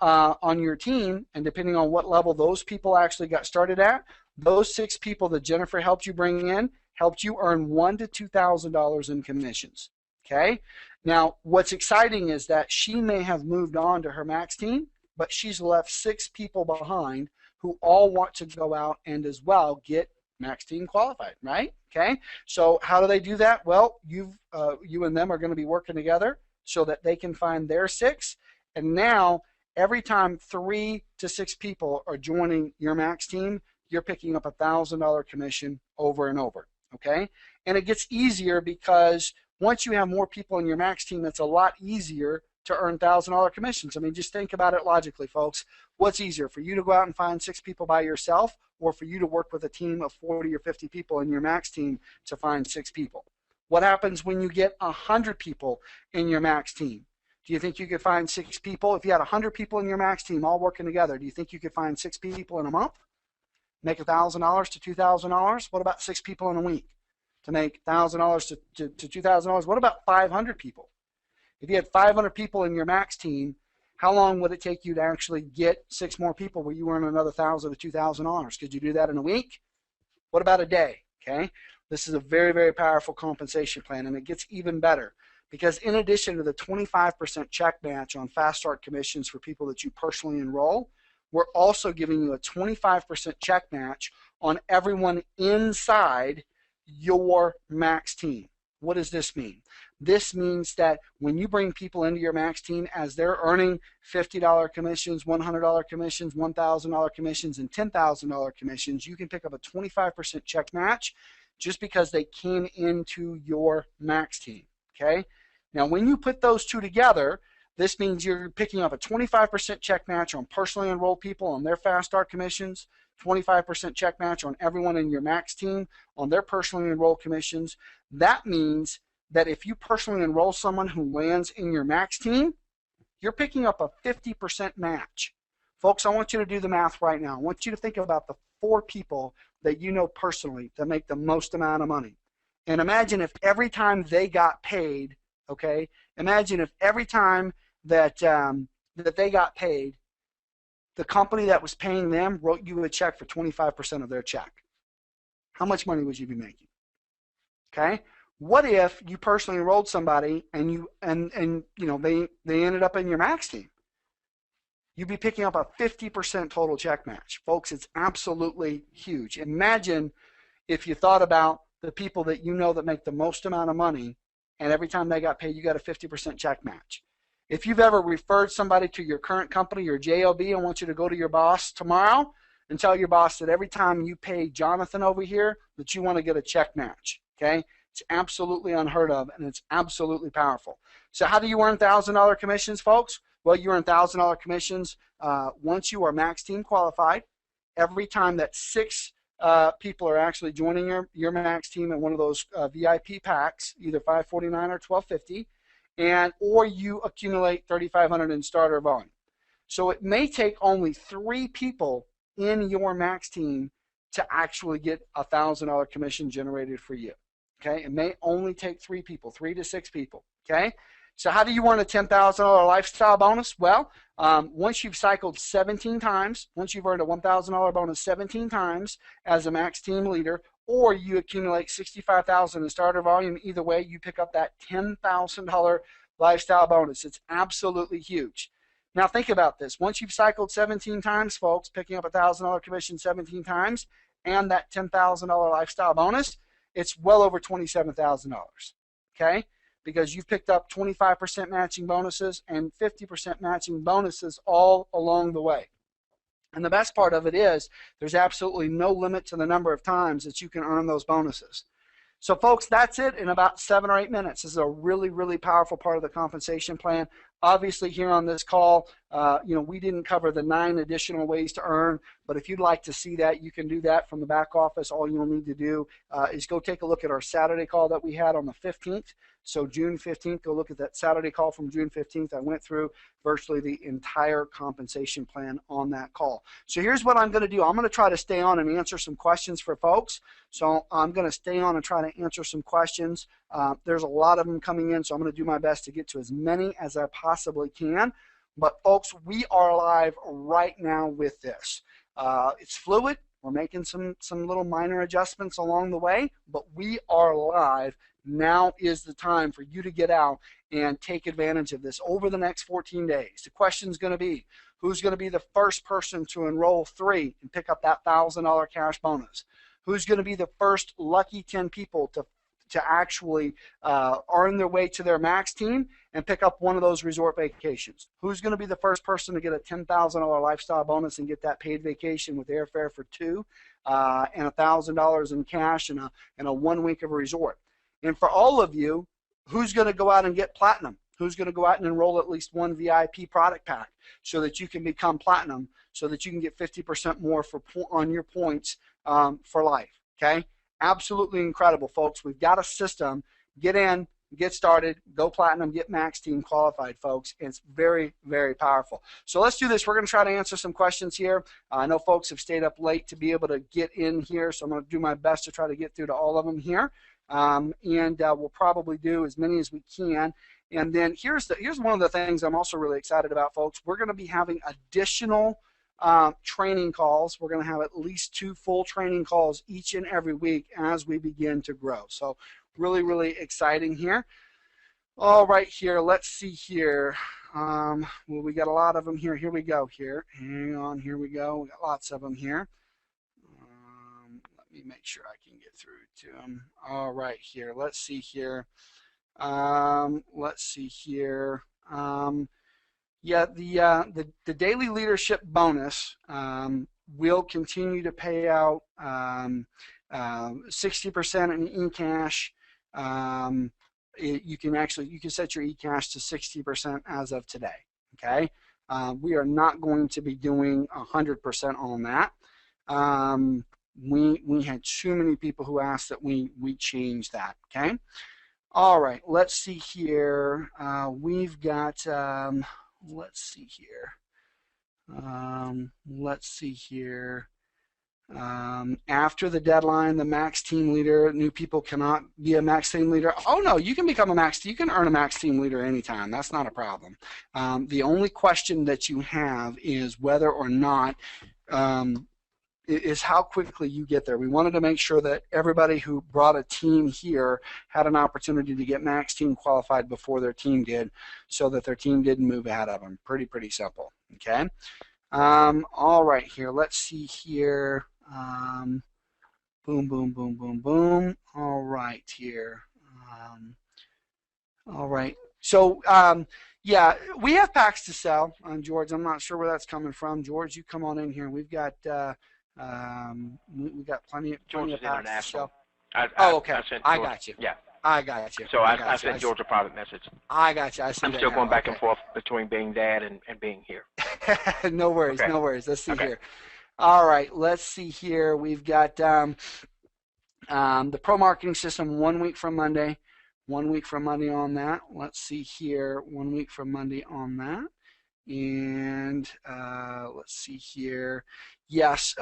your team and depending on what level those people actually got started at, those 6 people that Jennifer helped you bring in helped you earn $1,000 to $2,000 in commissions. Okay? Now, what's exciting is that she may have moved on to her max team, but she's left 6 people behind who all want to go out and as well get max team qualified, right? Okay, so how do they do that? Well, you and them are going to be working together so that they can find their 6, and now every time 3 to 6 people are joining your max team, you're picking up a $1,000 commission over and over, okay? And it gets easier because once you have more people in your max team, it's a lot easier to earn $1,000 commissions. I mean, just think about it logically, folks. What's easier, for you to go out and find 6 people by yourself, or for you to work with a team of 40 or 50 people in your max team to find 6 people? What happens when you get 100 people in your max team? Do you think you could find 6 people? If you had 100 people in your max team all working together, do you think you could find 6 people in a month? Make $1,000 to $2,000? What about 6 people in a week to make $1,000 to $2,000? What about 500 people? If you had 500 people in your max team, how long would it take you to actually get 6 more people where you earn another $1,000 to $2,000? Could you do that in a week? What about a day? Okay, this is a very, very powerful compensation plan, and it gets even better because in addition to the 25% check match on fast start commissions for people that you personally enroll, we're also giving you a 25% check match on everyone inside your max team. What does this mean? This means that when you bring people into your max team, as they're earning $50 commissions, $100 commissions, $1,000 commissions, and $10,000 commissions, you can pick up a 25% check match just because they came into your max team, okay? Now, when you put those 2 together, this means you're picking up a 25% check match on personally enrolled people on their fast start commissions, 25% check match on everyone in your max team on their personally enrolled commissions. That means that if you personally enroll someone who lands in your max team, you're picking up a 50% match. Folks, I want you to do the math right now. I want you to think about the 4 people that you know personally that make the most amount of money. And imagine if every time they got paid, okay, imagine if every time that they got paid, the company that was paying them wrote you a check for 25% of their check. How much money would you be making? Okay? What if you personally enrolled somebody and you know they ended up in your max team? You'd be picking up a 50% total check match. Folks, it's absolutely huge. Imagine if you thought about the people that you know that make the most amount of money, and every time they got paid, you got a 50% check match. If you've ever referred somebody to your current company, your JOB, I want you to go to your boss tomorrow and tell your boss that every time you pay Jonathan over here that you want to get a check match, okay? It's absolutely unheard of, and it's absolutely powerful. So how do you earn $1,000 commissions, folks? Well, you earn $1,000 commissions once you are max team qualified. Every time that 6 people are actually joining your Max team in one of those VIP packs, either $549 or $1250, or you accumulate $3,500 in starter volume. So it may take only 3 people in your Max team to actually get a $1,000 commission generated for you. Okay, it may only take 3 people, 3 to 6 people. Okay, so how do you earn a $10,000 lifestyle bonus? Well, once you've cycled 17 times, once you've earned a $1,000 bonus 17 times as a Max team leader, or you accumulate $65,000 in starter volume, either way, you pick up that $10,000 lifestyle bonus. It's absolutely huge. Now think about this. Once you've cycled 17 times, folks, picking up a $1,000 commission 17 times and that $10,000 lifestyle bonus, it's well over $27,000, okay? Because you've picked up 25% matching bonuses and 50% matching bonuses all along the way. And the best part of it is there's absolutely no limit to the number of times that you can earn those bonuses. So folks, that's it in about 7 or 8 minutes. This is a really, really powerful part of the compensation plan. Obviously here on this call, we didn't cover the 9 additional ways to earn, but if you'd like to see that, you can do that from the back office. All you'll need to do is go take a look at our Saturday call that we had on the 15th. So June 15th, go look at that Saturday call from June 15th. I went through virtually the entire compensation plan on that call. So here's what I'm going to do. I'm going to try to stay on and answer some questions for folks. So I'm going to stay on and try to answer some questions. There's a lot of them coming in, so I'm going to do my best to get to as many as I possibly can. But folks, we are live right now with this. It's fluid. We're making some little minor adjustments along the way, but we are live. Now is the time for you to get out and take advantage of this over the next 14 days. The question is going to be, who's going to be the first person to enroll 3 and pick up that $1,000 cash bonus? Who's going to be the first lucky 10 people to actually earn their way to their Max team and pick up one of those resort vacations? Who's going to be the first person to get a $10,000 lifestyle bonus and get that paid vacation with airfare for 2 and $1,000 in cash and a 1 week of a resort? And for all of you, who's going to go out and get platinum? Who's going to go out and enroll at least 1 VIP product pack so that you can become platinum, so that you can get 50% more on your points for life? Okay? Absolutely incredible, folks. We've got a system. Get in, get started, go platinum, get Max team qualified, folks. It's very, very powerful. So let's do this. We're going to try to answer some questions here. I know folks have stayed up late to be able to get in here, so I'm going to do my best to try to get through to all of them here. We'll probably do as many as we can. And then here's one of the things I'm also really excited about, folks. We're going to be having additional training calls. We're going to have at least 2 full training calls each and every week as we begin to grow. So really, really exciting here. All right, here, let's see here. Well, we got a lot of them here. Here we go here. Hang on, here we go. We got lots of them here. Let me make sure I can get through to them. All right, here. Let's see here. Yeah, the daily leadership bonus will continue to pay out 60% in e-cash. You can set your e-cash to 60% as of today. Okay, we are not going to be doing 100% on that. We had too many people who asked that we change that. Okay. All right. Let's see here. We've got. Let's see here. After the deadline, the Max team leader, new people cannot be a Max team leader. Oh no, you can become a Max. You can earn a Max team leader anytime. That's not a problem. The only question that you have is whether or not is how quickly you get there. We wanted to make sure that everybody who brought a team here had an opportunity to get Max team qualified before their team did, so that their team didn't move ahead of them. Pretty simple. Okay. All right, here. Let's see here. Boom, boom, boom, boom, boom. All right, here. All right. So, yeah, we have packs to sell. George, I'm not sure where that's coming from. George, you come on in here. We've got we got plenty of packs to sell. Okay. I got you. Yeah. I got you. So I sent George a private message. I got you. I'm still going back and forth between being dad and being here. No worries. Okay. No worries. Let's see here. All right, let's see here. We've got the pro marketing system 1 week from Monday. 1 week from Monday on that. Let's see here. 1 week from Monday on that. And let's see here. Yes,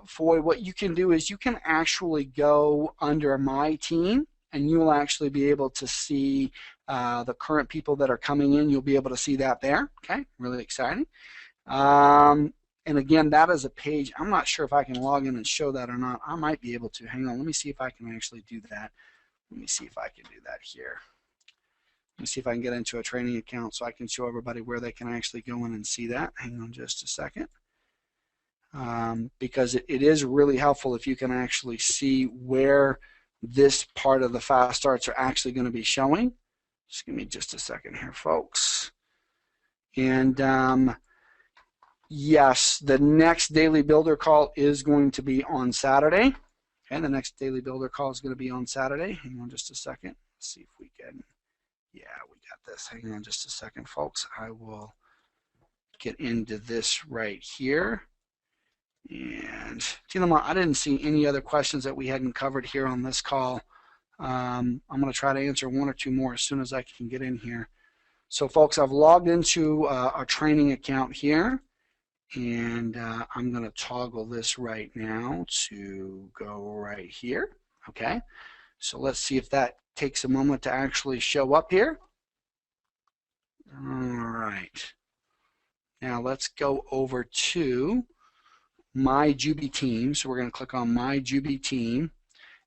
for what you can do is you can actually go under My Team, and you will actually be able to see the current people that are coming in. You'll be able to see that there. Okay, really exciting. And again, that is a page. I'm not sure if I can log in and show that or not. I might be able to. Hang on. Let me see if I can actually do that. Let me see if I can do that here. Let me see if I can get into a training account so I can show everybody where they can actually go in and see that. Hang on just a second. Because it is really helpful if you can actually see where this part of the fast starts are actually going to be showing. Just give me just a second here, folks. And yes, the next daily builder call is going to be on Saturday. Okay, the next daily builder call is going to be on Saturday. Hang on just a second. Let's see if we can. Yeah, we got this. Hang on just a second, folks. I will get into this right here. And Tilama, I didn't see any other questions that we hadn't covered here on this call. I'm going to try to answer one or two more as soon as I can get in here. So, folks, I've logged into a training account here. And I'm going to toggle this right now to go right here. Okay, so let's see if that takes a moment to actually show up here. All right. Now let's go over to My Jubi Team. So we're going to click on My Jubi Team,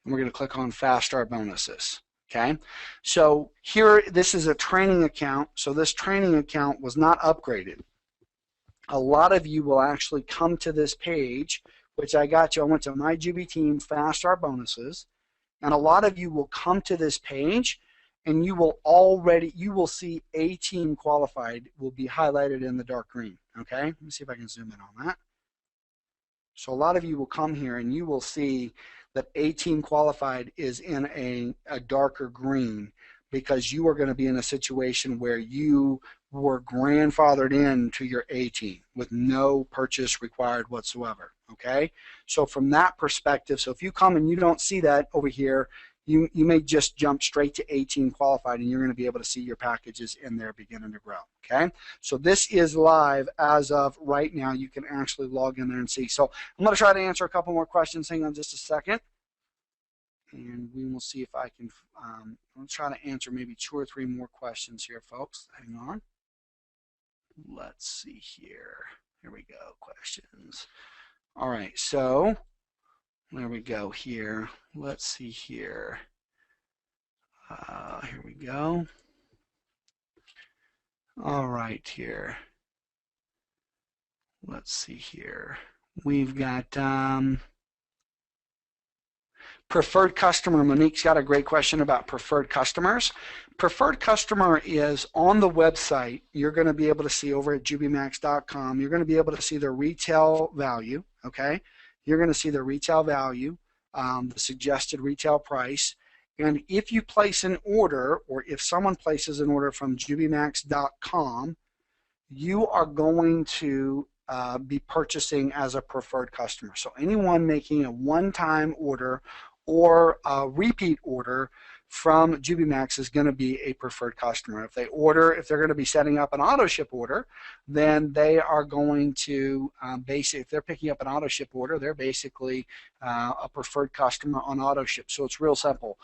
and we're going to click on Fast Start Bonuses. Okay, so here, this is a training account. So this training account was not upgraded. A lot of you will actually come to this page, which I got you. I went to My Jubi Team, Fast Start Bonuses, and a lot of you will come to this page, and you will see A Team Qualified will be highlighted in the dark green. Okay, let me see if I can zoom in on that. So a lot of you will come here, and you will see that A Team Qualified is in a darker green, because you are going to be in a situation where you were grandfathered in to your A team with no purchase required whatsoever. Okay, so from that perspective, so if you come and you don't see that over here, you may just jump straight to A team qualified, and you're going to be able to see your packages in there beginning to grow. Okay, so this is live as of right now. You can actually log in there and see. So I'm going to try to answer a couple more questions. Hang on just a second. And we will see if I can, I'll try to answer maybe 2 or 3 more questions here, folks. Hang on. Let's see here. Here we go, questions. All right, so there we go here. Let's see here. Here we go. All right, here. Let's see here. We've got preferred customer. Monique's got a great question about preferred customers. Preferred customer is on the website. You're going to be able to see over at JubiMax.com. You're going to be able to see the retail value. Okay, you're going to see the retail value, the suggested retail price, and if you place an order, or if someone places an order from JubiMax.com, you are going to be purchasing as a preferred customer. So anyone making a one-time order or a repeat order from JubiMax is going to be a preferred customer. If they're going to be setting up an auto ship order, then they are going to if they're picking up an auto ship order, they're basically a preferred customer on auto ship. So it's real simple.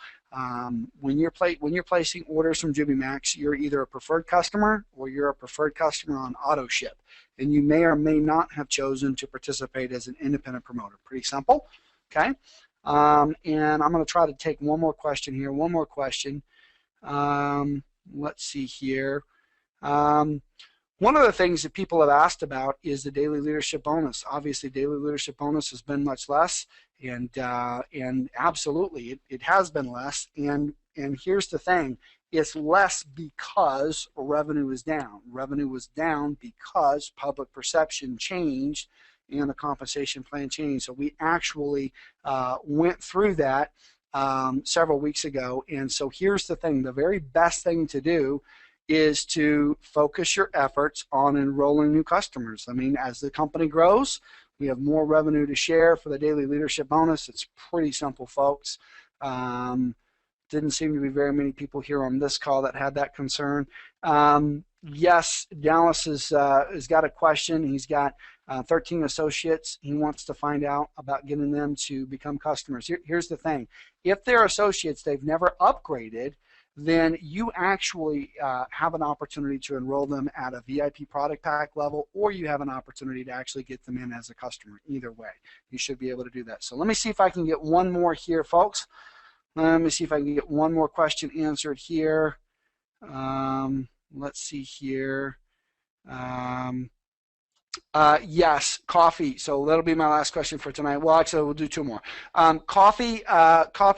When you're placing orders from JubiMax, you're either a preferred customer or you're a preferred customer on auto ship, and you may or may not have chosen to participate as an independent promoter. Pretty simple. Okay. And I'm going to try to take one more question here. One more question. Let's see here. One of the things that people have asked about is the daily leadership bonus. Obviously, daily leadership bonus has been much less, and absolutely, it has been less. And here's the thing: it's less because revenue is down. Revenue was down because public perception changed and the compensation plan changed. So we actually went through that several weeks ago. And so here's the thing: the very best thing to do is to focus your efforts on enrolling new customers. I mean, as the company grows, We have more revenue to share for the daily leadership bonus. It's pretty simple, folks. Didn't seem to be very many people here on this call that had that concern. Yes, Dallas has got a question. He's got 13 associates. He wants to find out about getting them to become customers. Here's the thing. If they're associates, they've never upgraded, then you actually have an opportunity to enroll them at a VIP product pack level, or you have an opportunity to actually get them in as a customer. Either way, you should be able to do that. So let me see if I can get one more here, folks. Let me see if I can get one more question answered here. Let's see here. Yes, coffee. So that'll be my last question for tonight. Well, actually, we'll do two more. Coffee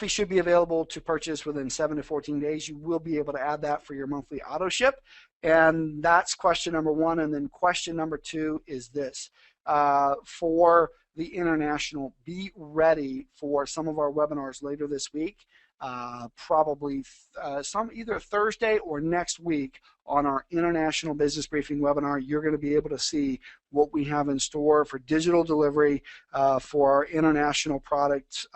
should be available to purchase within 7 to 14 days. You will be able to add that for your monthly auto ship. And that's question number one. And then question number two is this. For the international, be ready for some of our webinars later this week. Probably either Thursday or next week on our International Business Briefing webinar. You're going to be able to see what we have in store for digital delivery for our international products.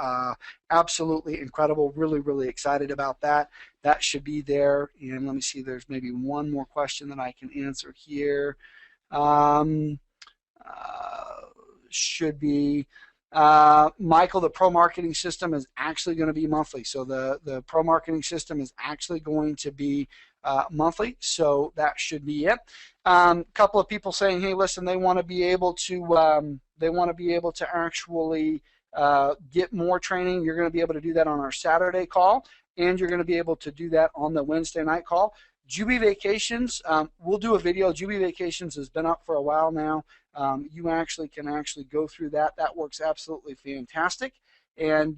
Absolutely incredible. Really, really excited about that. That should be there. And let me see, there's maybe one more question that I can answer here. Should be Michael, the pro marketing system is actually going to be monthly. So the pro marketing system is actually going to be monthly. So that should be it. Couple of people saying, hey, listen, they want to be able to actually get more training. You're going to be able to do that on our Saturday call, and you're going to be able to do that on the Wednesday night call. Jubi Vacations, we'll do a video. Jubi Vacations has been up for a while now. You can actually go through that. That works absolutely fantastic. And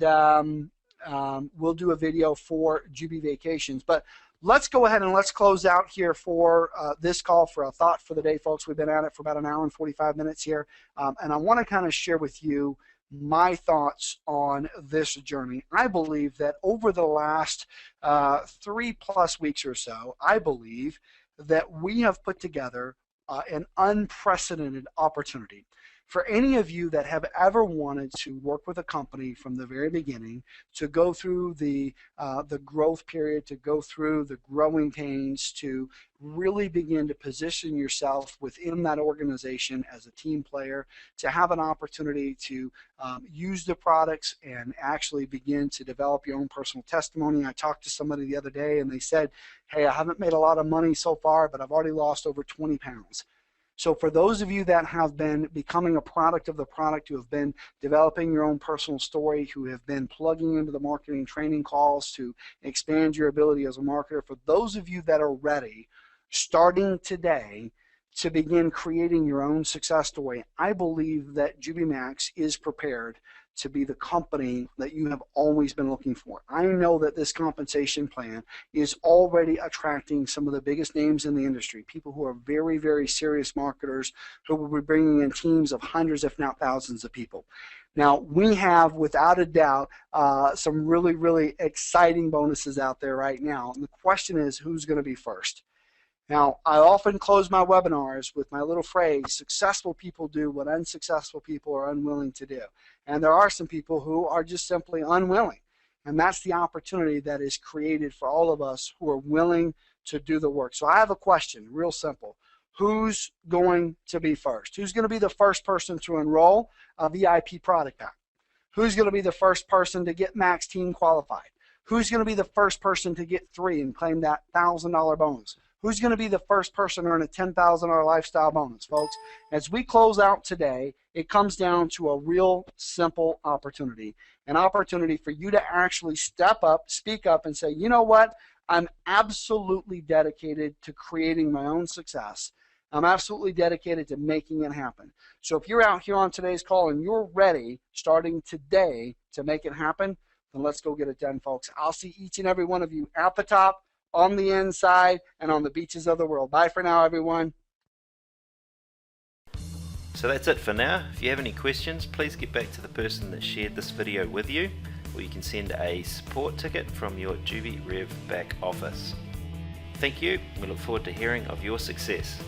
we'll do a video for Jubi Vacations. But let's go ahead and let's close out here for this call for a thought for the day, folks. We've been at it for about an hour and 45 minutes here. And I want to kind of share with you my thoughts on this journey. I believe that over the last 3+ weeks or so, I believe that we have put together an unprecedented opportunity. For any of you that have ever wanted to work with a company from the very beginning, to go through the growth period, to go through the growing pains, to really begin to position yourself within that organization as a team player, to have an opportunity to use the products and actually begin to develop your own personal testimony. I talked to somebody the other day and they said, hey, I haven't made a lot of money so far, but I've already lost over 20 pounds. So for those of you that have been becoming a product of the product, who have been developing your own personal story, who have been plugging into the marketing training calls to expand your ability as a marketer, for those of you that are ready, starting today, to begin creating your own success story, I believe that Jubi Max is prepared to be the company that you have always been looking for. I know that this compensation plan is already attracting some of the biggest names in the industry, people who are very, very serious marketers who will be bringing in teams of hundreds, if not thousands of people. Now, we have, without a doubt, some really, really exciting bonuses out there right now. And the question is, who's going to be first? Now, I often close my webinars with my little phrase, successful people do what unsuccessful people are unwilling to do. And there are some people who are just simply unwilling. And that's the opportunity that is created for all of us who are willing to do the work. So I have a question, real simple. Who's going to be first? Who's going to be the first person to enroll a VIP product pack? Who's going to be the first person to get Max Team qualified? Who's going to be the first person to get 3 and claim that $1,000 bonus? Who's going to be the first person to earn a $10,000 lifestyle bonus, folks? As we close out today, it comes down to a real simple opportunity, an opportunity for you to actually step up, speak up, and say, you know what? I'm absolutely dedicated to creating my own success. I'm absolutely dedicated to making it happen. So if you're out here on today's call and you're ready, starting today, to make it happen, then let's go get it done, folks. I'll see each and every one of you at the top, on the inside, and on the beaches of the world. Bye for now, everyone. So that's it for now. If you have any questions, please get back to the person that shared this video with you, or you can send a support ticket from your JubiRev back office. Thank you. We look forward to hearing of your success.